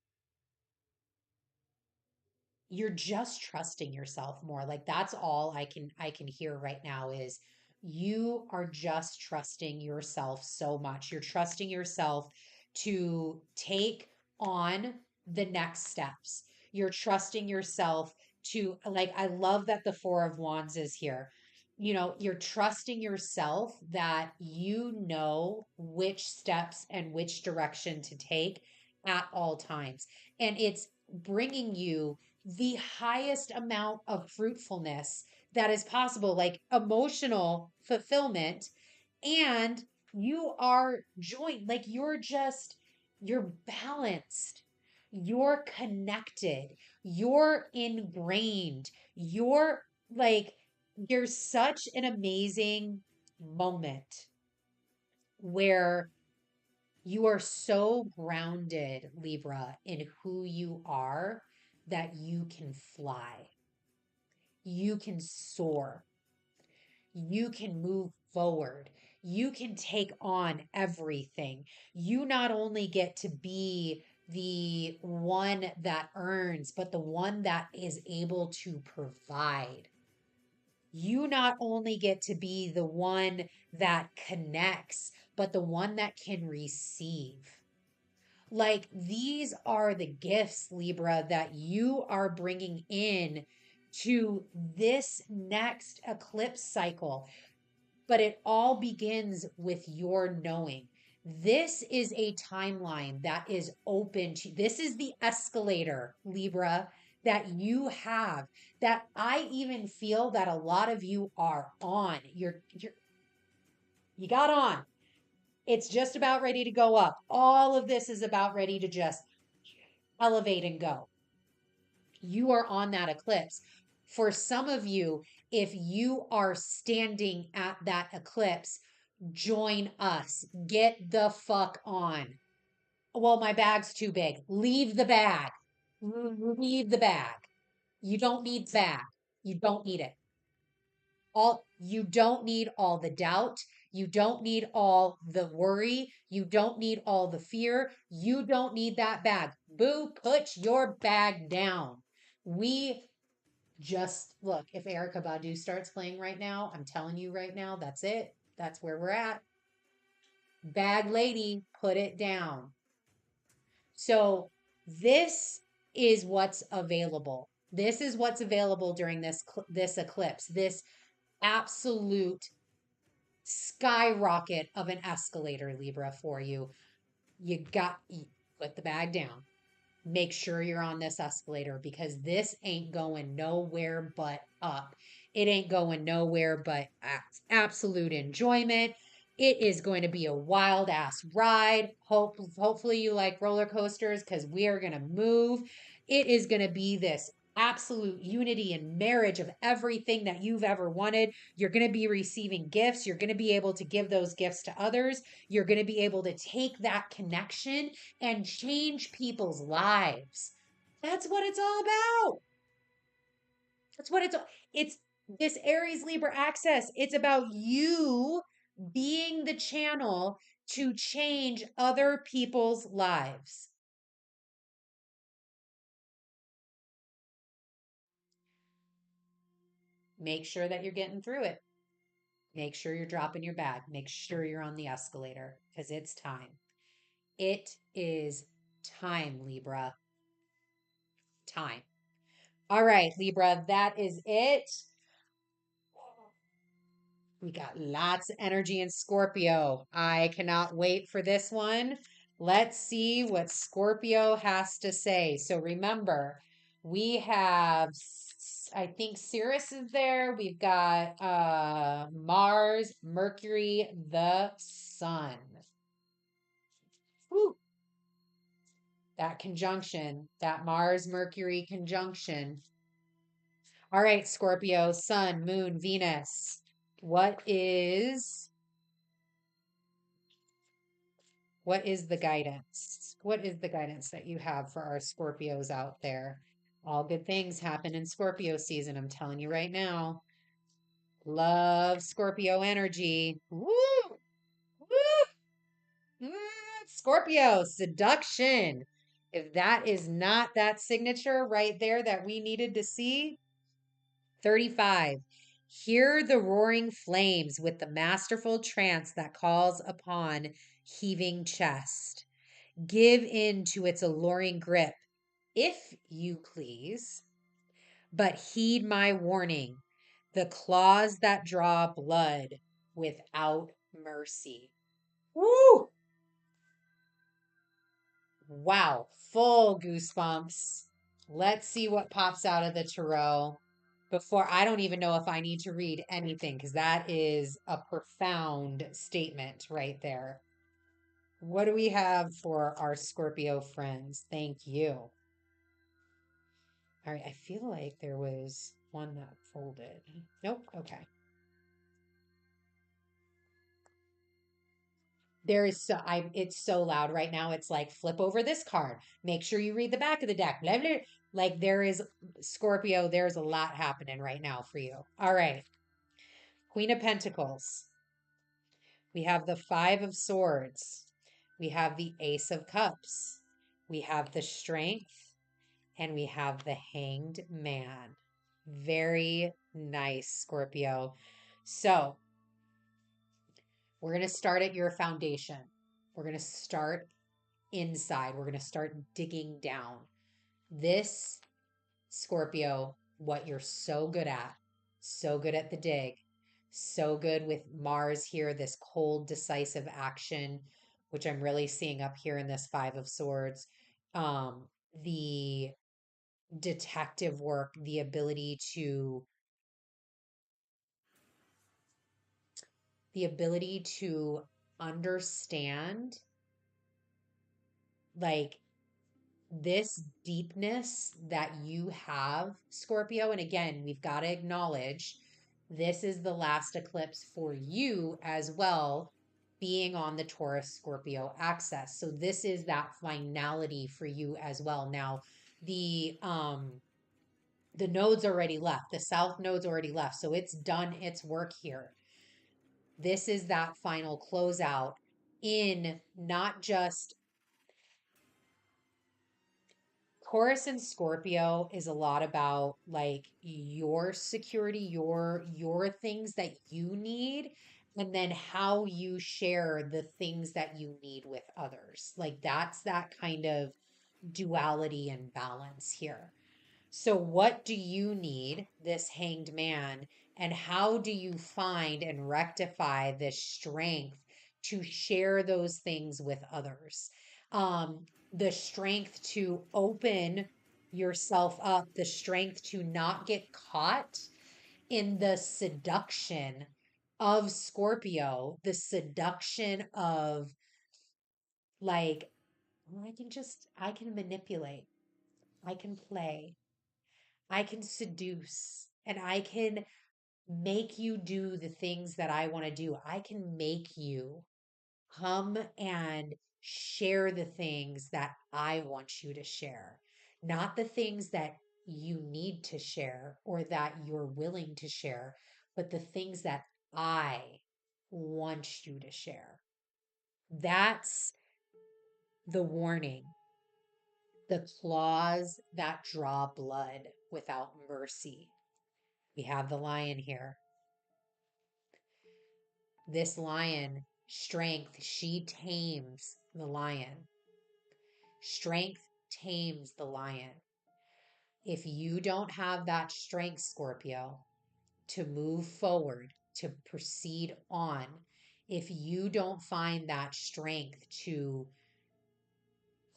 you're just trusting yourself more. Like that's all I can hear right now is you are just trusting yourself so much. You're trusting yourself to take on the next steps. You're trusting yourself to, like, I love that the 4 of Wands is here. You're trusting yourself that you know which steps and which direction to take at all times. And it's bringing you the highest amount of fruitfulness that is possible, like emotional fulfillment. And you are joined, like you're balanced, you're connected, you're ingrained, you're like, there's such an amazing moment where you are so grounded, Libra, in who you are that you can fly. You can soar. You can move forward. You can take on everything. You not only get to be the one that earns, but the one that is able to provide. You not only get to be the one that connects, but the one that can receive. Like these are the gifts, Libra, that you are bringing in to this next eclipse cycle. But it all begins with your knowing. This is a timeline that is open to, this is the escalator, Libra, that you have, that I even feel that a lot of you are on. You got on. It's just about ready to go up. All of this is about ready to just elevate and go. You are on that eclipse. For some of you, if you are standing at that eclipse, join us. Get the fuck on. Well, my bag's too big. Leave the bag. Leave the bag. You don't need the bag. You don't need it. You don't need all the doubt. You don't need all the worry. You don't need all the fear. You don't need that bag. Boo, put your bag down. We just look, if Erica Badu starts playing right now, I'm telling you right now, that's it. That's where we're at. Bag lady, put it down. So this is what's available. This is what's available during this eclipse. This absolute skyrocket of an escalator, Libra, for you. You put the bag down. Make sure you're on this escalator because this ain't going nowhere but up. It ain't going nowhere but absolute enjoyment. It is going to be a wild ass ride. Hopefully you like roller coasters because we are going to move. It is going to be this absolute unity and marriage of everything that you've ever wanted. You're going to be receiving gifts. You're going to be able to give those gifts to others. You're going to be able to take that connection and change people's lives. That's what it's all about. That's what it's this Aries Libra access. It's about you being the channel to change other people's lives. Make sure that you're getting through it. Make sure you're dropping your bag. Make sure you're on the escalator because it's time. It is time, Libra. Time. All right, Libra, that is it. We got lots of energy in Scorpio. I cannot wait for this one. Let's see what Scorpio has to say. So remember, we have, I think Sirius is there. We've got Mars, Mercury, the Sun. Whew. That conjunction, that Mars Mercury conjunction. All right, Scorpio, Sun, Moon, Venus. What is the guidance? What is the guidance that you have for our Scorpios out there? All good things happen in Scorpio season. I'm telling you right now. Love Scorpio energy. Woo! Woo! Scorpio, seduction. If that is not that signature right there that we needed to see, 35. Hear the roaring flames with the masterful trance that calls upon heaving chest. Give in to its alluring grip, if you please, but heed my warning, the claws that draw blood without mercy. Woo! Wow, full goosebumps. Let's see what pops out of the tarot before I don't even know if I need to read anything because that is a profound statement right there. What do we have for our Scorpio friends? Thank you. All right, I feel like there was one that folded. Nope, okay. There is it's so loud right now. It's like flip over this card. Make sure you read the back of the deck. Blah, blah. Like there is Scorpio, there's a lot happening right now for you. All right. Queen of Pentacles. We have the Five of Swords. We have the Ace of Cups. We have the Strength and we have the Hanged Man. Very nice, Scorpio. So, we're going to start at your foundation. We're going to start inside. We're going to start digging down. This, Scorpio, what you're so good at the dig, so good with Mars here, this cold, decisive action, which I'm really seeing up here in this Five of Swords. The detective work, the ability to understand like this deepness that you have, Scorpio. And again, we've got to acknowledge this is the last eclipse for you as well, being on the Taurus Scorpio axis. So this is that finality for you as well. Now, the node's already left. The south node's already left. So it's done its work here. This is that final closeout in not just Taurus and Scorpio is a lot about like your security, your things that you need, and then how you share the things that you need with others. Like that's that kind of duality and balance here. So, what do you need, this hanged man, and how do you find and rectify this strength to share those things with others? The strength to open yourself up, the strength to not get caught in the seduction of Scorpio, the seduction of like, well, I can manipulate, I can play, I can seduce, and I can make you do the things that I want to do. I can make you come and share the things that I want you to share, not the things that you need to share or that you're willing to share, but the things that I want you to share. That's the warning. The claws that draw blood without mercy. We have the lion here. This lion, strength, she tames the lion. Strength tames the lion. If you don't have that strength, Scorpio, to move forward, to proceed on, if you don't find that strength to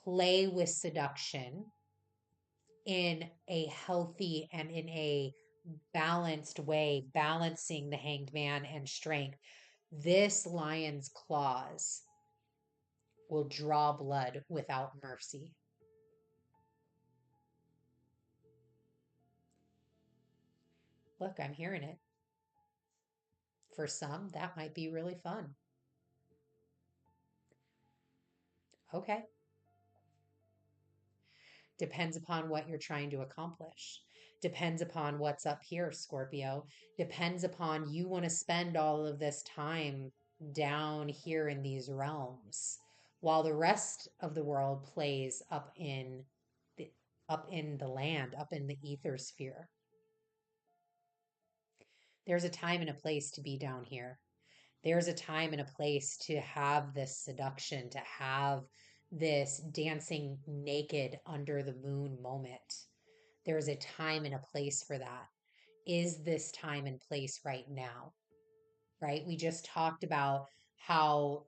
play with seduction in a healthy and in a balanced way, balancing the hanged man and strength, this lion's claws will draw blood without mercy. Look, I'm hearing it. For some, that might be really fun. Okay. Depends upon what you're trying to accomplish. Depends upon what's up here, Scorpio. Depends upon you want to spend all of this time down here in these realms while the rest of the world plays the up in the land, up in the ether sphere. There's a time and a place to be down here. There's a time and a place to have this seduction, to have this dancing naked under the moon moment. There's a time and a place for that. Is this time and place right now? Right? We just talked about how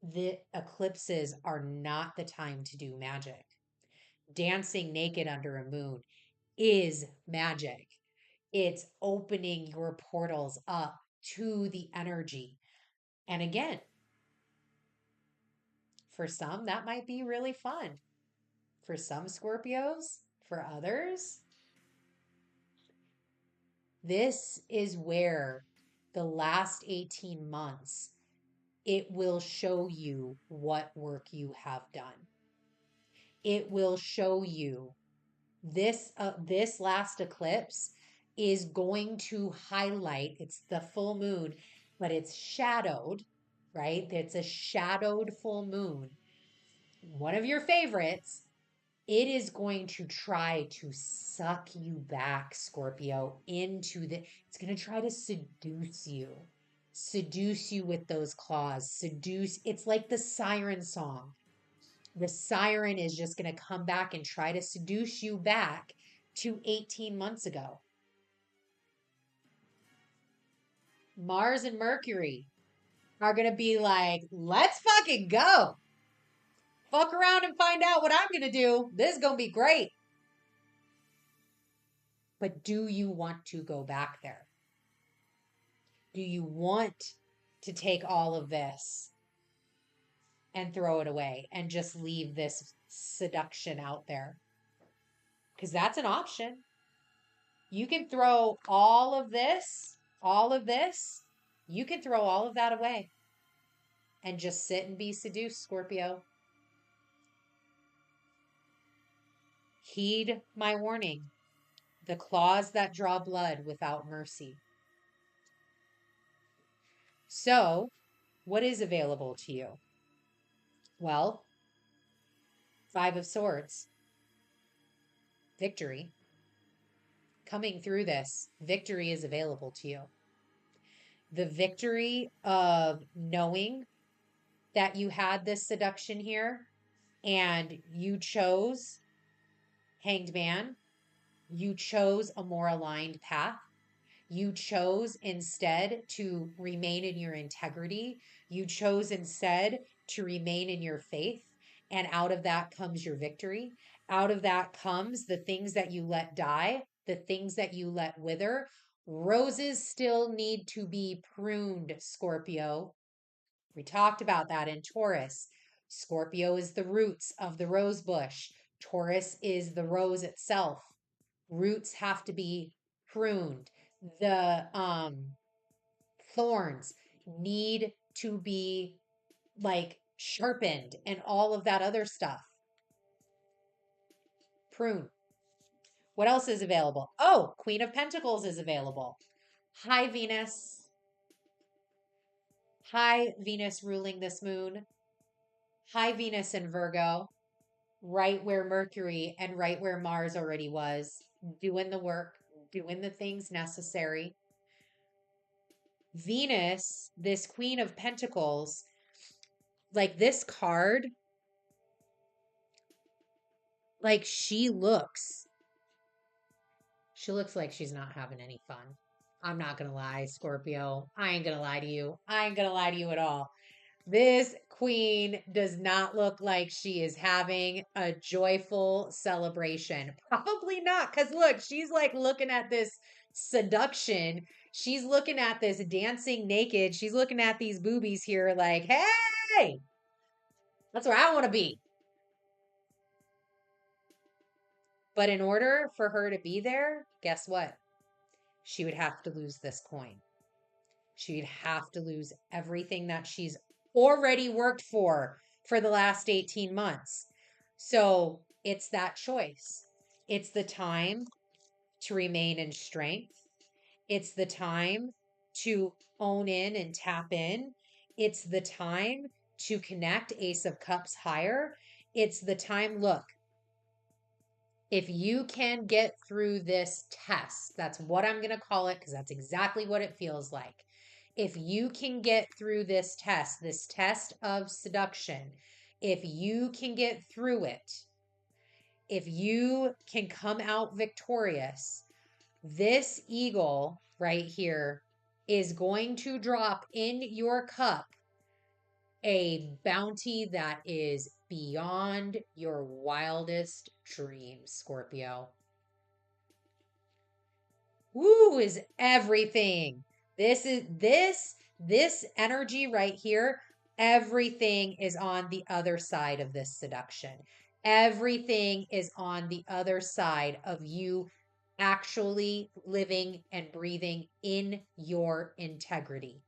the eclipses are not the time to do magic. Dancing naked under a moon is magic. It's opening your portals up to the energy. And again, for some, that might be really fun. For some Scorpios, for others, this is where the last 18 months, it will show you what work you have done. It will show you this last eclipse is going to highlight, it's the full moon, but it's shadowed, right? It's a shadowed full moon. One of your favorites. It is going to try to suck you back, Scorpio, it's going to try to seduce you with those claws, it's like the siren song. The siren is just going to come back and try to seduce you back to 18 months ago. Mars and Mercury are going to be like, let's fucking go. Fuck around and find out what I'm going to do. This is going to be great. But do you want to go back there? Do you want to take all of this and throw it away and just leave this seduction out there? Because that's an option. You can throw all of this, you can throw all of that away and just sit and be seduced, Scorpio. Heed my warning. The claws that draw blood without mercy. So, what is available to you? Well, Five of Swords. Victory. Coming through this, victory is available to you. the victory of knowing that you had this seduction here and you chose Hanged Man. You chose a more aligned path. You chose instead to remain in your integrity. You chose instead to remain in your faith. And out of that comes your victory. Out of that comes the things that you let die, the things that you let wither. Roses still need to be pruned, Scorpio. We talked about that in Taurus. Scorpio is the roots of the rose bush. Taurus is the rose itself. Roots have to be pruned. The thorns need to be like sharpened and all of that other stuff. Prune. What else is available? Oh, Queen of Pentacles is available. Hi, Venus. Hi, Venus ruling this moon. Hi, Venus in Virgo. Right where Mercury and right where Mars already was. Doing the work, doing the things necessary. Venus, this Queen of Pentacles, like this card, like she looks like she's not having any fun. I'm not gonna lie, Scorpio. I ain't gonna lie to you. I ain't gonna lie to you at all. This queen does not look like she is having a joyful celebration. Probably not, because look, she's like looking at this seduction. She's looking at this dancing naked. She's looking at these boobies here, like, hey, that's where I want to be. But in order for her to be there, guess what? She would have to lose this coin. She'd have to lose everything that she's already worked for the last 18 months. So it's that choice. It's the time to remain in strength. It's the time to own in and tap in. It's the time to connect Ace of Cups higher. It's the time, look, if you can get through this test, that's what I'm going to call it because that's exactly what it feels like. If you can get through this test of seduction, if you can get through it, if you can come out victorious, this eagle right here is going to drop in your cup a bounty that is beyond your wildest dreams, Scorpio. Woo is everything. This energy right here. Everything is on the other side of this seduction. Everything is on the other side of you actually living and breathing in your integrity.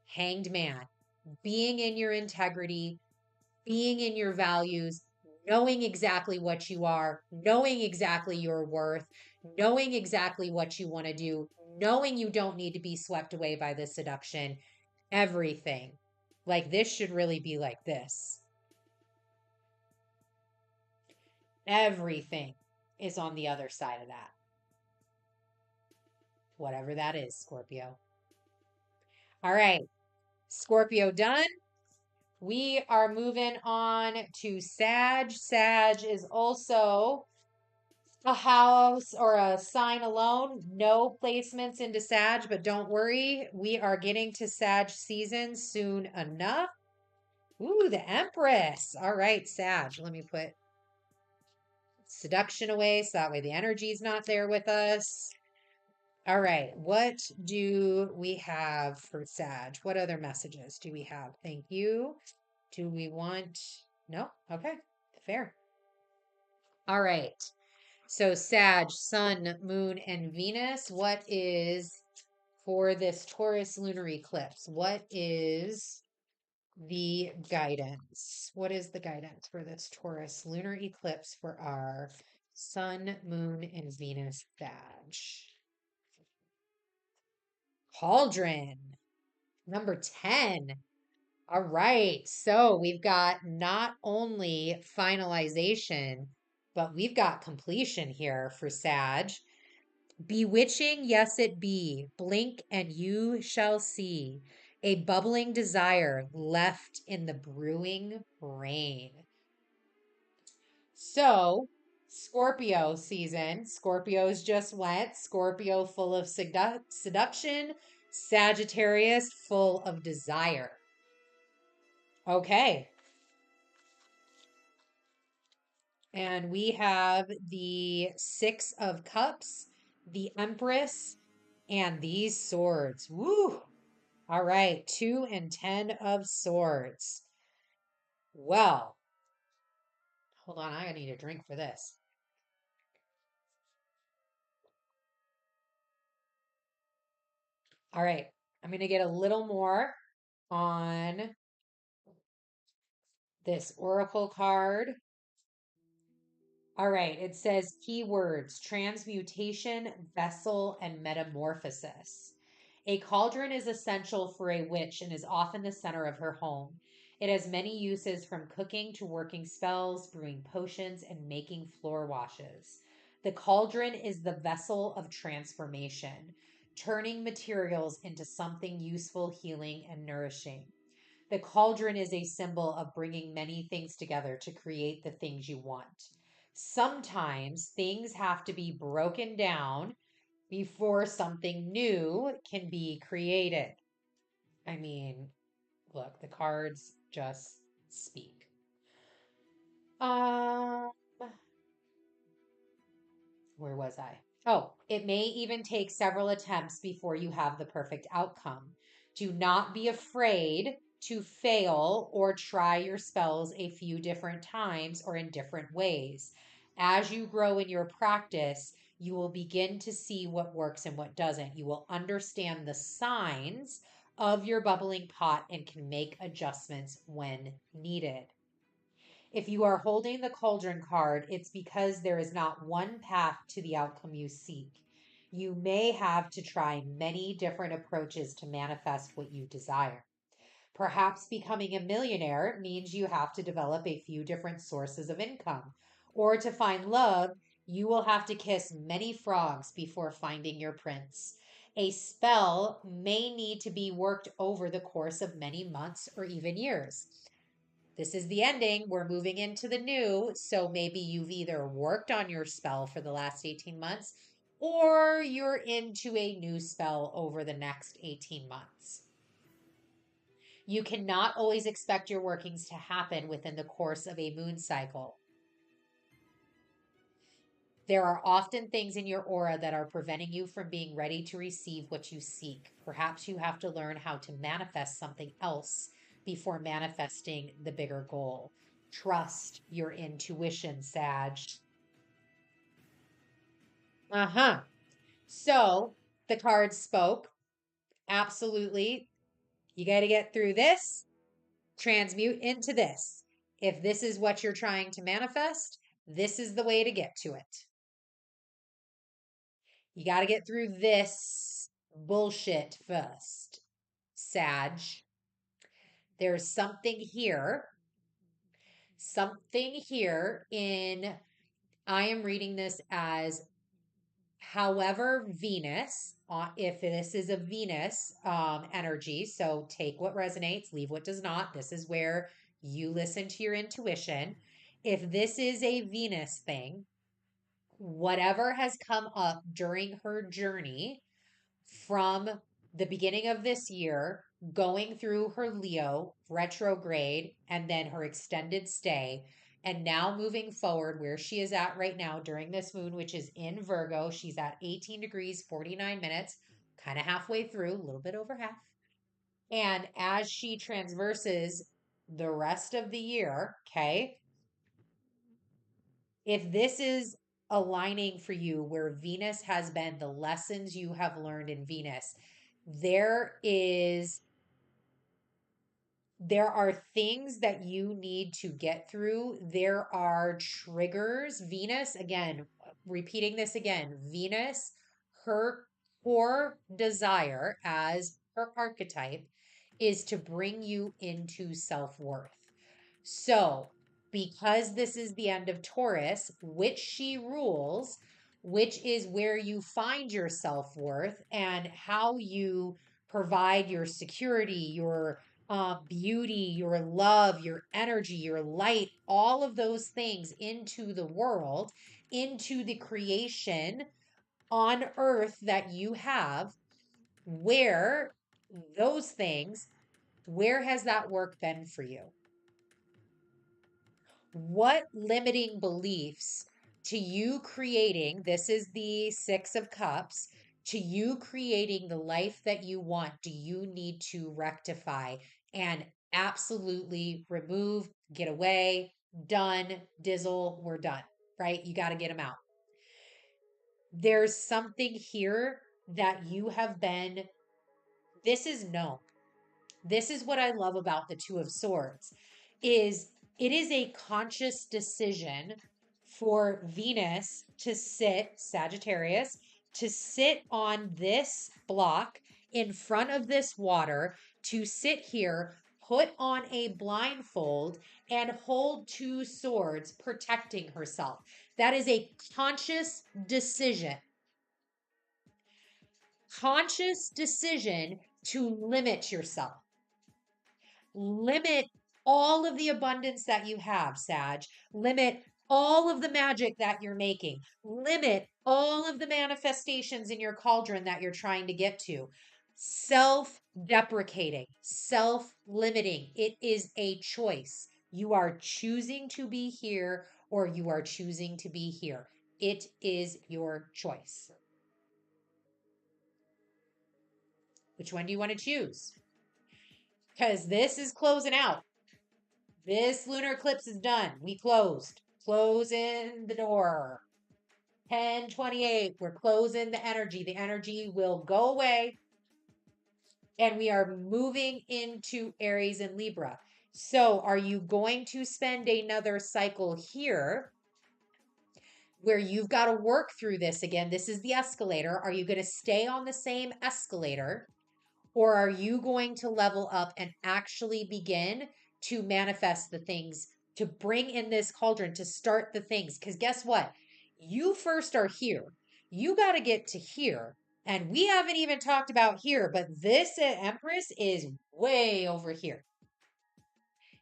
Hanged Man, being in your integrity, being in your values, knowing exactly what you are, knowing exactly your worth, knowing exactly what you want to do, knowing you don't need to be swept away by this seduction, everything. Like this should really be like this. Everything is on the other side of that. Whatever that is, Scorpio. All right, Scorpio done. We are moving on to Sag. Sag is also a house or a sign alone. No placements into Sag, but don't worry. We are getting to Sag season soon enough. Ooh, the Empress. All right, Sag. Let me put seduction away so that way the energy is not there with us. All right, what do we have for Sag? What other messages do we have? Thank you. Do we want... No? Okay, fair. All right. So Sag, Sun, Moon, and Venus. What is for this Taurus lunar eclipse? What is the guidance? What is the guidance for this Taurus lunar eclipse for our Sun, Moon, and Venus Sag? Cauldron, number 10. All right. So we've got not only finalization, but we've got completion here for Sag. Bewitching, yes, it be. Blink and you shall see a bubbling desire left in the brewing brain. So, Scorpio season. Scorpios just went. Scorpio full of seduction. Sagittarius full of desire. Okay. And we have the Six of Cups, the Empress, and these swords. Woo! All right, 2 and 10 of swords. Well, hold on, I need a drink for this. All right, I'm going to get a little more on this oracle card. All right, it says keywords: transmutation, vessel, and metamorphosis. A cauldron is essential for a witch and is often the center of her home. It has many uses, from cooking to working spells, brewing potions, and making floor washes. The cauldron is the vessel of transformation, turning materials into something useful, healing, and nourishing. The cauldron is a symbol of bringing many things together to create the things you want. Sometimes things have to be broken down before something new can be created. I mean, look, the cards just speak. Um, where was I? Oh, it may even take several attempts before you have the perfect outcome. Do not be afraid to fail or try your spells a few different times or in different ways. As you grow in your practice, you will begin to see what works and what doesn't. You will understand the signs of your bubbling pot and can make adjustments when needed. If you are holding the cauldron card, it's because there is not one path to the outcome you seek. You may have to try many different approaches to manifest what you desire. Perhaps becoming a millionaire means you have to develop a few different sources of income. Or to find love, you will have to kiss many frogs before finding your prince. A spell may need to be worked over the course of many months or even years. This is the ending. We're moving into the new. So maybe you've either worked on your spell for the last 18 months or you're into a new spell over the next 18 months. You cannot always expect your workings to happen within the course of a moon cycle. There are often things in your aura that are preventing you from being ready to receive what you seek. Perhaps you have to learn how to manifest something else before manifesting the bigger goal. Trust your intuition, Sag. Uh-huh. So the cards spoke. Absolutely. You got to get through this, transmute into this. If this is what you're trying to manifest, this is the way to get to it. You got to get through this bullshit first, Sag. There's something here in, I am reading this as, however, Venus, if this is a Venus energy, so take what resonates, leave what does not. This is where you listen to your intuition. If this is a Venus thing, whatever has come up during her journey from the beginning of this year, going through her Leo retrograde and then her extended stay, and now moving forward where she is at right now during this moon, which is in Virgo. She's at 18 degrees, 49 minutes, kind of halfway through, a little bit over half. And as she transverses the rest of the year, okay, if this is aligning for you where Venus has been, the lessons you have learned in Venus, there are things that you need to get through. There are triggers. Venus, again, repeating this again, Venus, her core desire as her archetype is to bring you into self-worth. So, because this is the end of Taurus, which she rules, which is where you find your self-worth and how you provide your security, your beauty, your love, your energy, your light, all of those things into the world, into the creation on earth that you have, where those things, where has that work been for you? What limiting beliefs to you creating, this is the Six of Cups, to you creating the life that you want, do you need to rectify and absolutely remove, get away, done, dizzle, we're done, right? You got to get them out. There's something here that you have been, this is known. This is what I love about the Two of Swords is it is a conscious decision for Venus to sit, Sagittarius, to sit on this block in front of this water, to sit here, put on a blindfold, and hold two swords protecting herself. That is a conscious decision. Conscious decision to limit yourself. Limit all of the abundance that you have, Sag. Limit all of the magic that you're making. Limit all of the manifestations in your cauldron that you're trying to get to. Self-deprecating, self-limiting. It is a choice. You are choosing to be here or you are choosing to be here. It is your choice. Which one do you want to choose? Because this is closing out. This lunar eclipse is done. We closed. Closing the door. 10:28. We're closing the energy. The energy will go away. And we are moving into Aries and Libra. So are you going to spend another cycle here where you've got to work through this again? This is the escalator. Are you going to stay on the same escalator? Or are you going to level up and actually begin to manifest the things, to bring in this cauldron, to start the things? Because guess what? You first are here. You got to get to here. And we haven't even talked about here, but this Empress is way over here.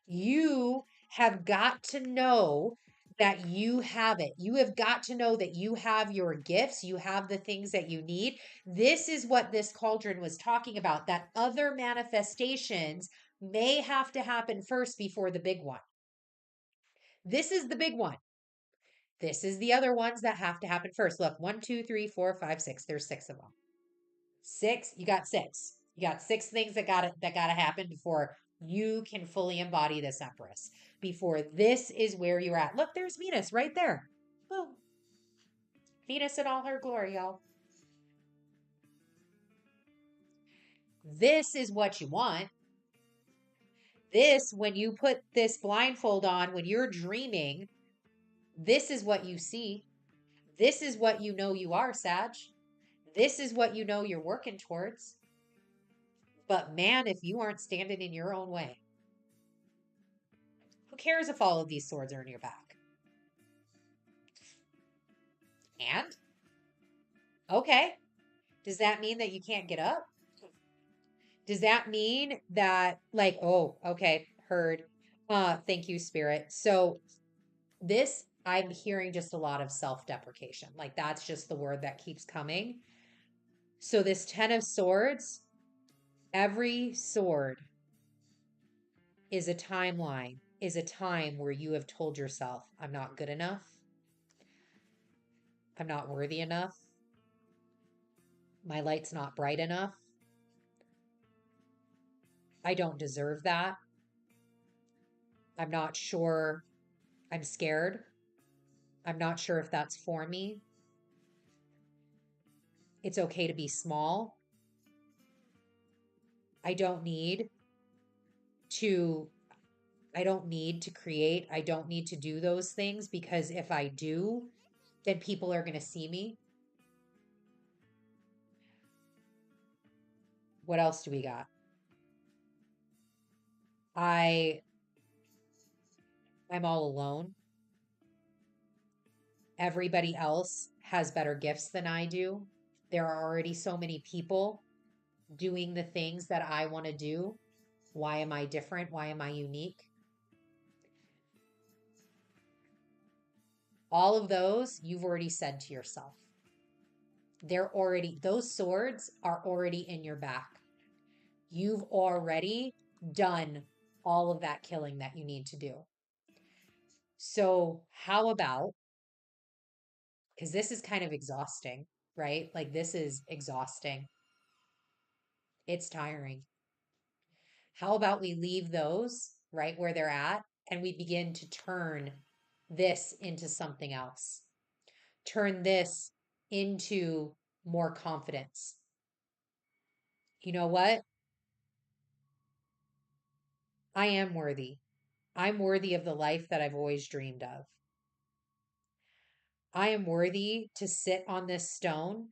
You have got to know that you have it. You have got to know that you have your gifts, you have the things that you need. This is what this cauldron was talking about, that other manifestations may have to happen first before the big one. This is the big one. This is the other ones that have to happen first. Look, 1, 2, 3, 4, 5, 6. There's 6 of them. 6, you got 6. You got 6 things that gotta happen before you can fully embody this Empress. Before this is where you're at. Look, there's Venus right there. Boom. Venus in all her glory, y'all. This is what you want. This, when you put this blindfold on, when you're dreaming, this is what you see. This is what you know you are, Sag. This is what you know you're working towards. But man, if you aren't standing in your own way, who cares if all of these swords are in your back? And? Okay. Does that mean that you can't get up? Does that mean that, like, oh, okay, heard. Thank you, Spirit. So this, I'm hearing just a lot of self-deprecation. Like that's just the word that keeps coming. So this 10 of Swords, every sword is a timeline, is a time where you have told yourself, I'm not good enough. I'm not worthy enough. My light's not bright enough. I don't deserve that. I'm not sure. I'm scared. I'm not sure if that's for me. It's okay to be small. I don't need to create. I don't need to do those things because if I do, then people are going to see me. What else do we got? I'm all alone. Everybody else has better gifts than I do. There are already so many people doing the things that I want to do. Why am I different? Why am I unique? All of those you've already said to yourself. Those swords are already in your back. You've already done all of that killing that you need to do. So, how about, because this is kind of exhausting, right? Like, this is exhausting, it's tiring. How about we leave those right where they're at and we begin to turn this into something else? Turn this into more confidence. You know what? I am worthy. I'm worthy of the life that I've always dreamed of. I am worthy to sit on this stone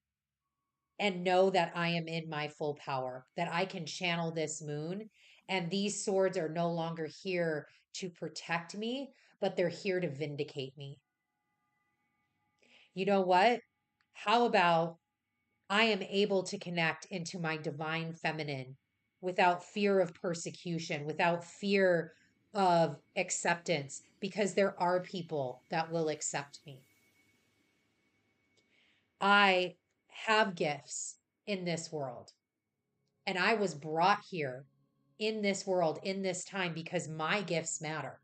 and know that I am in my full power, that I can channel this moon. And these swords are no longer here to protect me, but they're here to vindicate me. You know what? How about I am able to connect into my divine feminine without fear of persecution, without fear of acceptance, because there are people that will accept me. I have gifts in this world, and I was brought here in this world, in this time, because my gifts matter.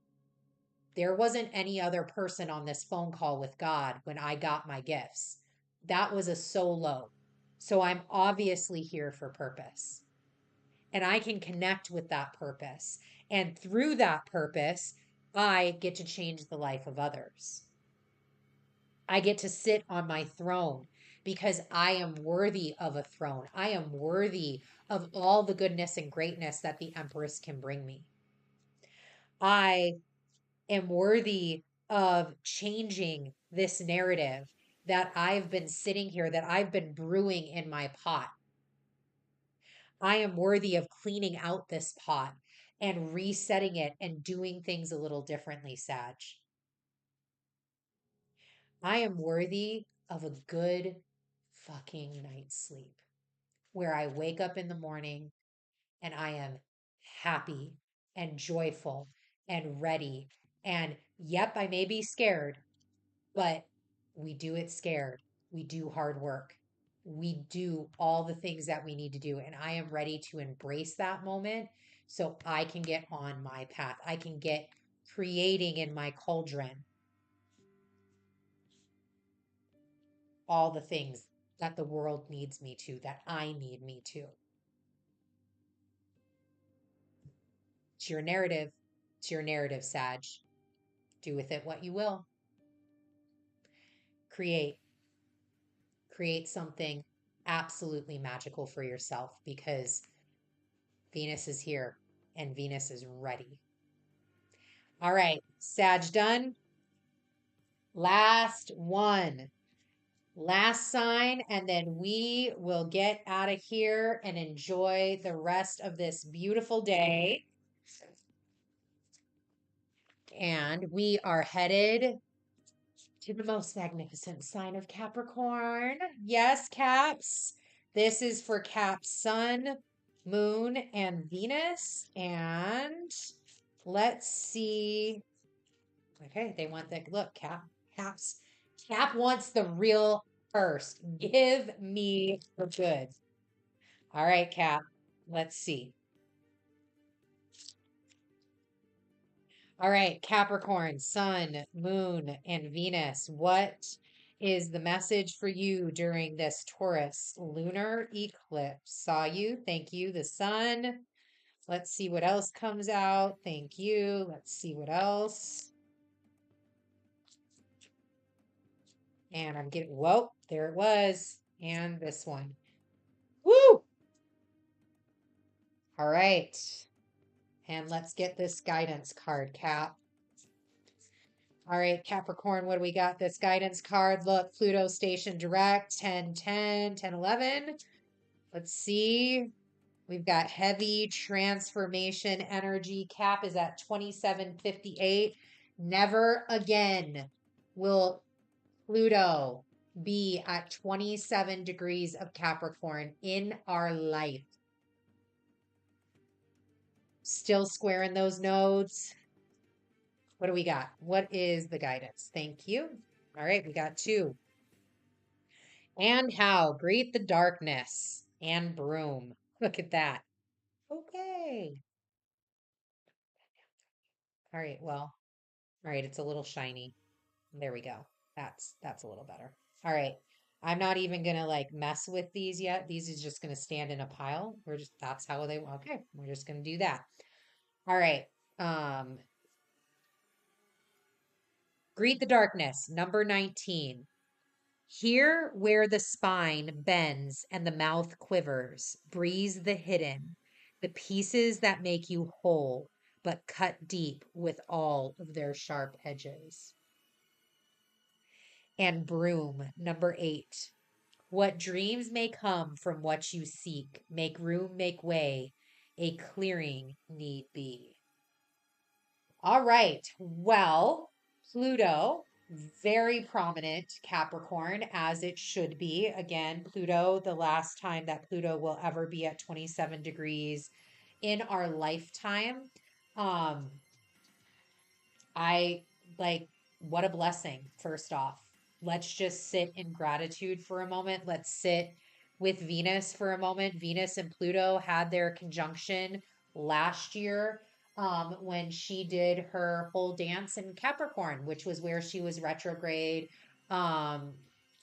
There wasn't any other person on this phone call with God when I got my gifts. That was a solo. So I'm obviously here for purpose. And I can connect with that purpose. And through that purpose, I get to change the life of others. I get to sit on my throne because I am worthy of a throne. I am worthy of all the goodness and greatness that the Empress can bring me. I am worthy of changing this narrative that I've been sitting here, that I've been brewing in my pot. I am worthy of cleaning out this pot and resetting it and doing things a little differently, Sag. I am worthy of a good fucking night's sleep where I wake up in the morning and I am happy and joyful and ready. And yep, I may be scared, but we do it scared. We do hard work. We do all the things that we need to do. And I am ready to embrace that moment so I can get on my path. I can get creating in my cauldron all the things that the world needs me to, that I need me to. It's your narrative. It's your narrative, Sag. Do with it what you will. Create. Create something absolutely magical for yourself because Venus is here and Venus is ready. All right, Sag done. Last one. Last sign, and then we will get out of here and enjoy the rest of this beautiful day. And we are headed to the most magnificent sign of Capricorn. Yes, Caps. This is for Cap's Sun, Moon, and Venus. And let's see. Okay, they want the look, Cap wants the real first. Give me the goods. All right, Cap. Let's see. All right, Capricorn, Sun, Moon, and Venus. What is the message for you during this Taurus lunar eclipse? Saw you. Thank you. The Sun. Let's see what else comes out. Thank you. Let's see what else. And I'm getting, whoa, there it was. And this one. Woo! All right. And let's get this guidance card, Cap. All right, Capricorn, what do we got? This guidance card. Look, Pluto station direct, 10, 10, 11. Let's see. We've got heavy transformation energy. Cap is at 2758. Never again will Pluto be at 27 degrees of Capricorn in our life? Still squaring those nodes. What do we got? What is the guidance? Thank you. All right, we got 2. And how? Greet the darkness and broom. Look at that. Okay. All right, well, all right, it's a little shiny. There we go. That's a little better. All right. I'm not even gonna like mess with these yet. These is just gonna stand in a pile. That's how they okay. We're just gonna do that. All right. Um, Greet the darkness, number 19. Here where the spine bends and the mouth quivers, breathes the hidden, the pieces that make you whole, but cut deep with all of their sharp edges. And broom, number 8. What dreams may come from what you seek, make room, make way, a clearing need be. All right. Well, Pluto, very prominent Capricorn, as it should be. Again, Pluto, the last time that Pluto will ever be at 27 degrees in our lifetime. Um, I like, what a blessing, first off. Let's just sit in gratitude for a moment. Let's sit with Venus for a moment. Venus and Pluto had their conjunction last year when she did her whole dance in Capricorn, which was where she was retrograde um,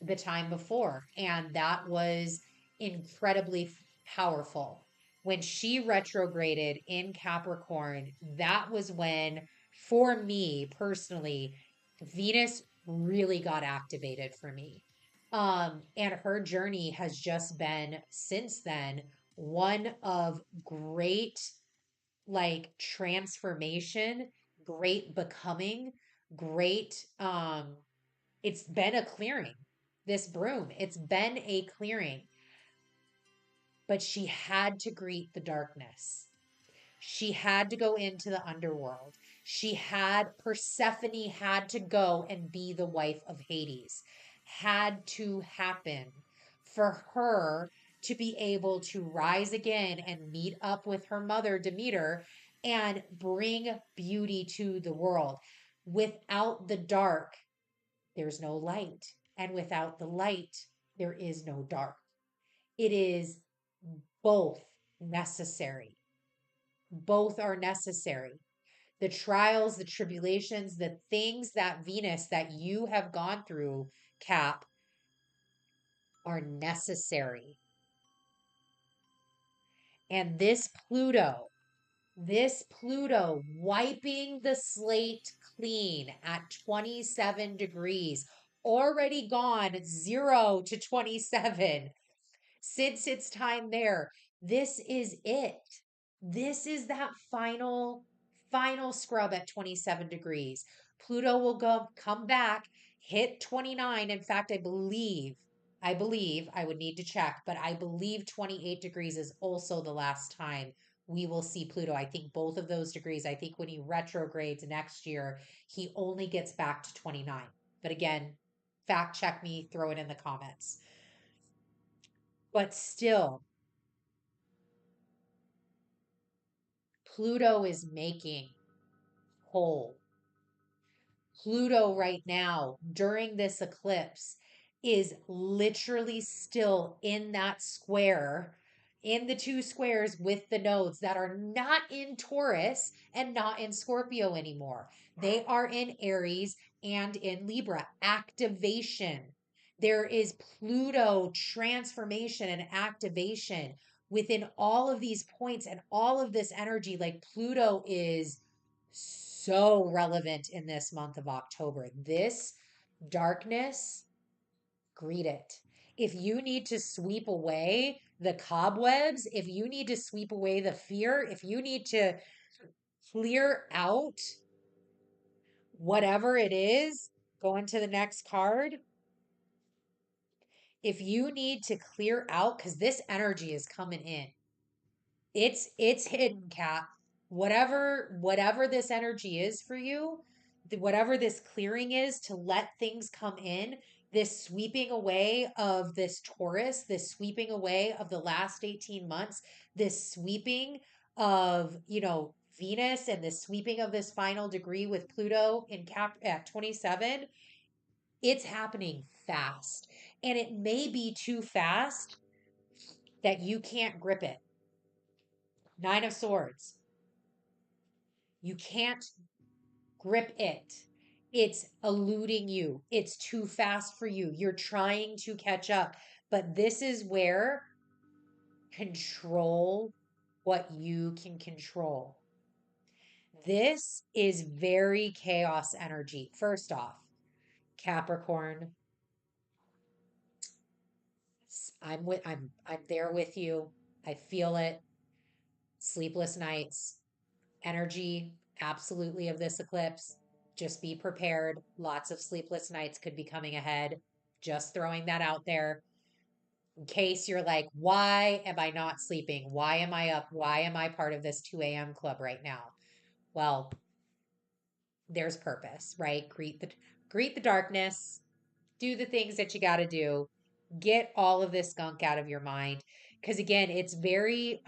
the time before. And that was incredibly powerful. When she retrograded in Capricorn, that was when, for me personally, Venus really got activated for me. And her journey has just been since then one of great like transformation, great becoming, great it's been a clearing. This broom, it's been a clearing. But she had to greet the darkness. She had to go into the underworld. Persephone had to go and be the wife of Hades. Had to happen for her to be able to rise again and meet up with her mother, Demeter, and bring beauty to the world. Without the dark, there's no light. And without the light, there is no dark. It is both necessary. Both are necessary. The trials, the tribulations, the things that Venus that you have gone through, Cap, are necessary. And this Pluto wiping the slate clean at 27 degrees, already gone 0 to 27 since its time there. This is it. This is that final scrub at 27 degrees. Pluto will come back, hit 29. In fact, I would need to check, but I believe 28 degrees is also the last time we will see Pluto. I think both of those degrees, I think when he retrogrades next year, he only gets back to 29. But again, fact check me, throw it in the comments. But still, Pluto is making whole. Pluto right now during this eclipse is literally still in that square, in the 2 squares with the nodes that are not in Taurus and not in Scorpio anymore. They are in Aries and in Libra. Activation. There is Pluto transformation and activation within all of these points and all of this energy. Like Pluto is so relevant in this month of October. This darkness, greet it. If you need to sweep away the cobwebs, if you need to sweep away the fear, if you need to clear out whatever it is, go into the next card. If you need to clear out, because this energy is coming in, it's hidden, Cap. Whatever this energy is for you, whatever this clearing is to let things come in, this sweeping away of this Taurus, this sweeping away of the last 18 months, this sweeping of, Venus, and this sweeping of this final degree with Pluto in Cap at 27, it's happening fast. And it may be too fast that you can't grip it. Nine of Swords. You can't grip it. It's eluding you. It's too fast for you. You're trying to catch up. But this is where control what you can control. This is very chaos energy. First off, Capricorn, I'm there with you. I feel it. Sleepless nights, energy absolutely of this eclipse. Just be prepared. Lots of sleepless nights could be coming ahead. Just throwing that out there in case you're like, why am I not sleeping? Why am I up? Why am I part of this 2 a.m. club right now? Well, there's purpose, right? Greet the darkness, do the things that you got to do, get all of this gunk out of your mind. Because again, it's very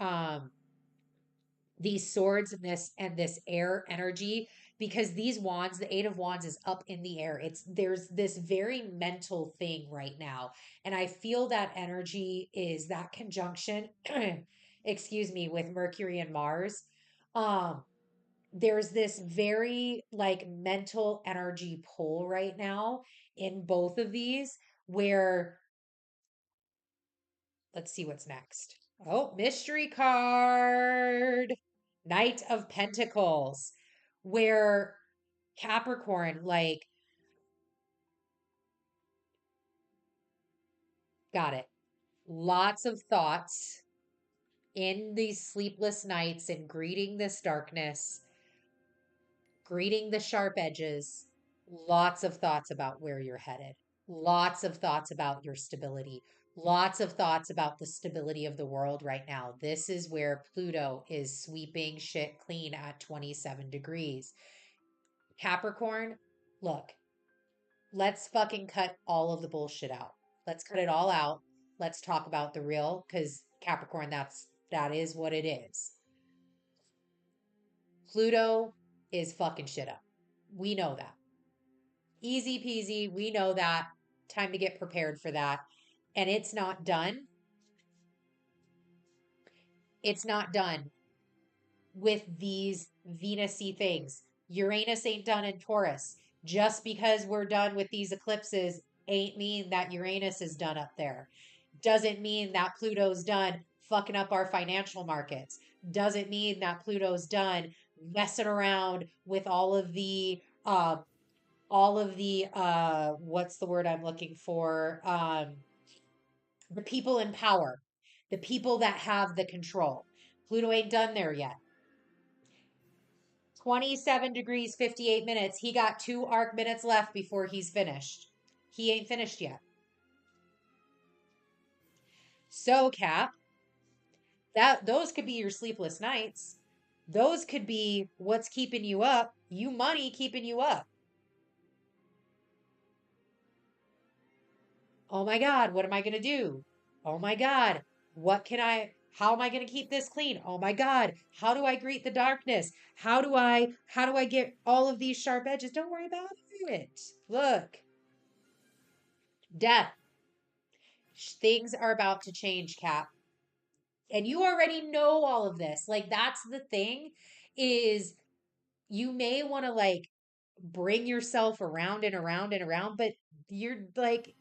these swords and this air energy, because these wands, the 8 of Wands is up in the air. There's this very mental thing right now, and I feel that energy is that conjunction excuse me, with Mercury and Mars. um there's this very like mental energy pull right now in both of these, where let's see what's next. Oh, mystery card. Knight of Pentacles, where Capricorn, like, got it. Lots of thoughts in these sleepless nights and greeting this darkness, greeting the sharp edges. Lots of thoughts about where you're headed. Lots of thoughts about your stability. Lots of thoughts about the stability of the world right now. This is where Pluto is sweeping shit clean at 27 degrees. Capricorn, look, let's fucking cut all of the bullshit out. Let's cut it all out. Let's talk about the real, because Capricorn, that is what it is. Pluto is fucking shit up. We know that. Easy peasy. We know that. Time to get prepared for that. And it's not done. It's not done with these Venus-y things. Uranus ain't done in Taurus. Just because we're done with these eclipses ain't mean that Uranus is done up there. Doesn't mean that Pluto's done fucking up our financial markets. Doesn't mean that Pluto's done messing around with all of the what's the word I'm looking for? The people in power, the people that have the control. Pluto ain't done there yet. 27 degrees, 58 minutes. He got 2 arc minutes left before he's finished. He ain't finished yet. So, Cap, those could be your sleepless nights. Those could be what's keeping you up. You money keeping you up. Oh my God, what am I going to do? Oh my God, how am I going to keep this clean? Oh my God, how do I greet the darkness? How do I get all of these sharp edges? Don't worry about it. Look, death. Things are about to change, Cap. And you already know all of this. Like, that's the thing, is you may want to like bring yourself around and around and around, but you're like,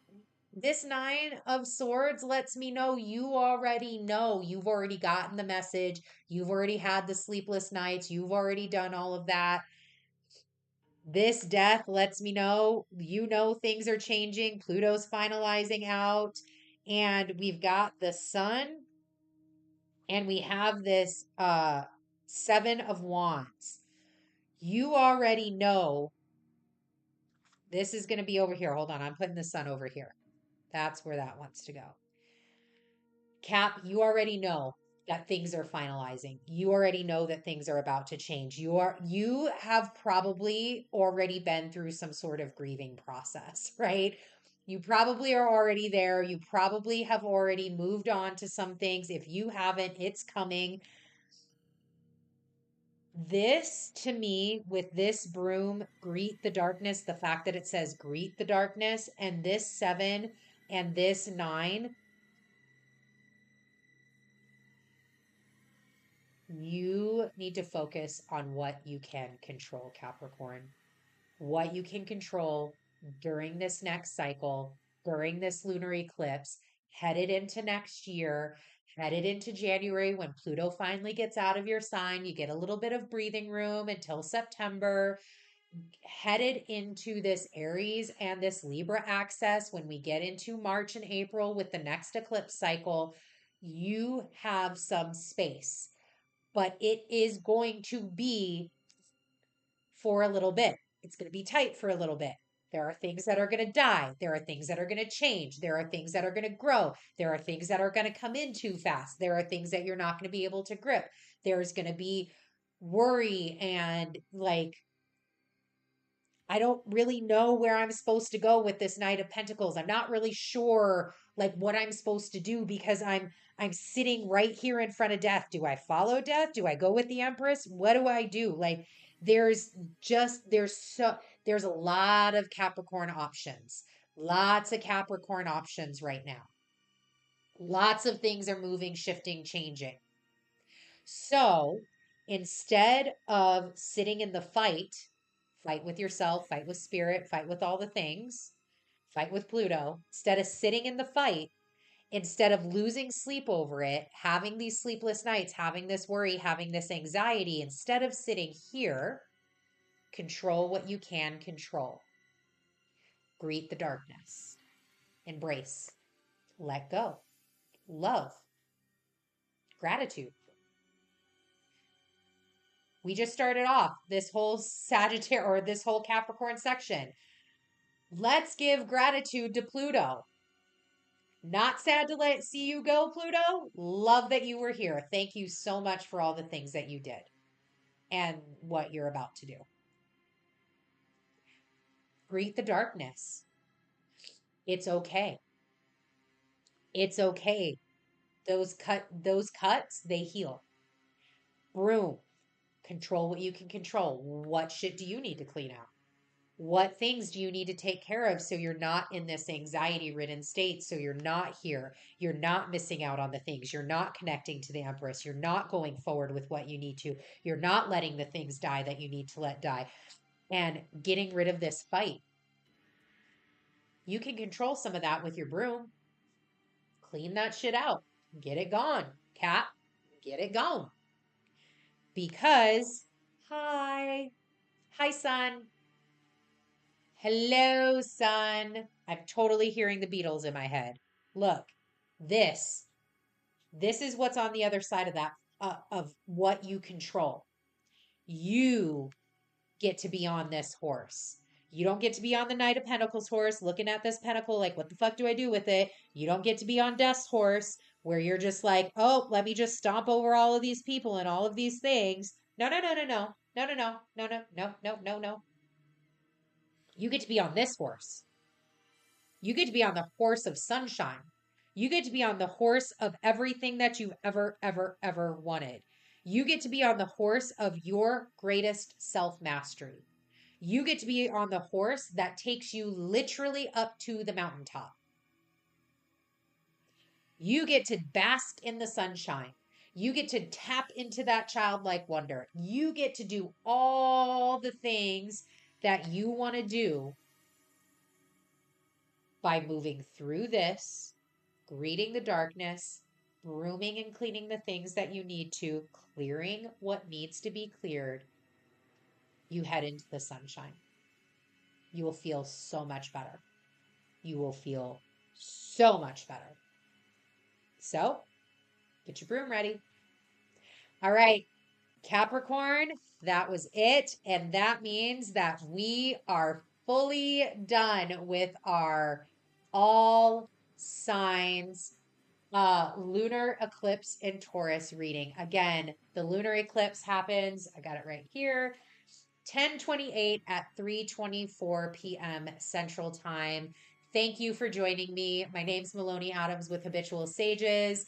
this 9 of Swords lets me know you already know. You've already gotten the message. You've already had the sleepless nights. You've already done all of that. This death lets me know, things are changing. Pluto's finalizing out. And we've got the sun, and we have this 7 of Wands. You already know this is going to be over here. Hold on, I'm putting the sun over here. That's where that wants to go. Cap, you already know that things are finalizing. You already know that things are about to change. You have probably already been through some sort of grieving process, right? You probably are already there. You probably have already moved on to some things. If you haven't, it's coming. This to me, with this broom, greet the darkness, the fact that it says greet the darkness, and this 7 and this 9, you need to focus on what you can control, Capricorn. What you can control during this next cycle, during this lunar eclipse, headed into next year, headed into January when Pluto finally gets out of your sign. You get a little bit of breathing room until September. Headed into this Aries and this Libra axis, when we get into March and April with the next eclipse cycle, you have some space, but it is going to be for a little bit. It's going to be tight for a little bit. There are things that are going to die. There are things that are going to change. There are things that are going to grow. There are things that are going to come in too fast. There are things that you're not going to be able to grip. There's going to be worry and like, I don't really know where I'm supposed to go with this Knight of Pentacles. I'm not really sure like what I'm supposed to do because I'm sitting right here in front of death. Do I follow death? Do I go with the Empress? What do I do? Like there's just there's a lot of Capricorn options. Lots of Capricorn options right now. Lots of things are moving, shifting, changing. So instead of sitting in the fight with yourself, fight with spirit, fight with all the things, fight with Pluto, instead of sitting in the fight, instead of losing sleep over it, having these sleepless nights, having this worry, having this anxiety, instead of sitting here, control what you can control. Greet the darkness. Embrace. Let go. Love. Gratitude. We just started off this whole Sagittarius or this whole Capricorn section. Let's give gratitude to Pluto. Not sad to see you go, Pluto. Love that you were here. Thank you so much for all the things that you did and what you're about to do. Greet the darkness. It's okay. It's okay. Those cuts, they heal. Broom. Control what you can control. What shit do you need to clean out? What things do you need to take care of so you're not in this anxiety ridden state? So you're not here. You're not missing out on the things. You're not connecting to the Empress. You're not going forward with what you need to. You're not letting the things die that you need to let die and getting rid of this fight. You can control some of that with your broom. Clean that shit out. Get it gone. Cat, get it gone. Because, hi, son. Hello, son. I'm totally hearing the Beatles in my head. Look, this is what's on the other side of that, of what you control. You get to be on this horse. You don't get to be on the Knight of Pentacles horse looking at this pentacle like, what the fuck do I do with it? You don't get to be on Death's horse where you're just like, oh, let me just stomp over all of these people and all of these things. No, no, no, no, no. No, no, no, no, no, no, no, no, no. You get to be on this horse. You get to be on the horse of sunshine. You get to be on the horse of everything that you've ever, ever, ever wanted. You get to be on the horse of your greatest self mastery. You get to be on the horse that takes you literally up to the mountaintop. You get to bask in the sunshine. You get to tap into that childlike wonder. You get to do all the things that you want to do by moving through this, greeting the darkness, brooming and cleaning the things that you need to, clearing what needs to be cleared. You head into the sunshine. You will feel so much better. You will feel so much better. So, get your broom ready. All right, Capricorn, that was it. And that means that we are fully done with our all signs lunar eclipse in Taurus reading. Again, the lunar eclipse happens, I got it right here, 10:28 at 3:24 p.m. Central Time. Thank you for joining me. My name's Maloney Adams with Habitual Sages.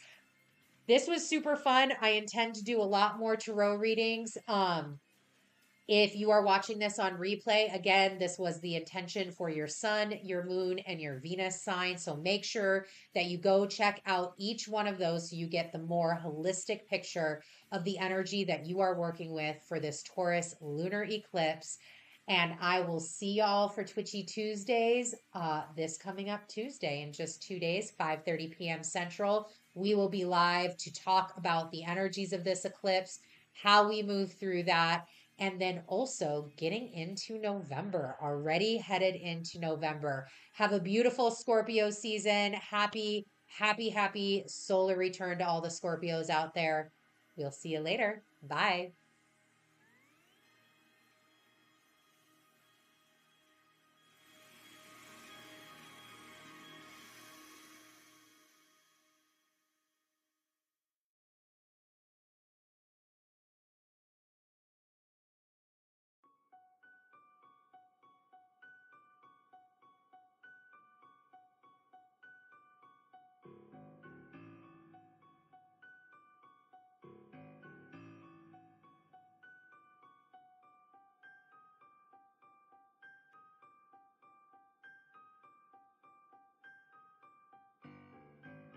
This was super fun. I intend to do a lot more tarot readings. If you are watching this on replay, again, this was the intention for your sun, your moon, and your Venus sign. So make sure that you go check out each one of those so you get the more holistic picture of the energy that you are working with for this Taurus lunar eclipse. And I will see y'all for Twitchy Tuesdays this coming up Tuesday in just 2 days, 5:30 p.m. Central. We will be live to talk about the energies of this eclipse, how we move through that, and then also getting into November, already headed into November. Have a beautiful Scorpio season. Happy, happy, happy solar return to all the Scorpios out there. We'll see you later. Bye.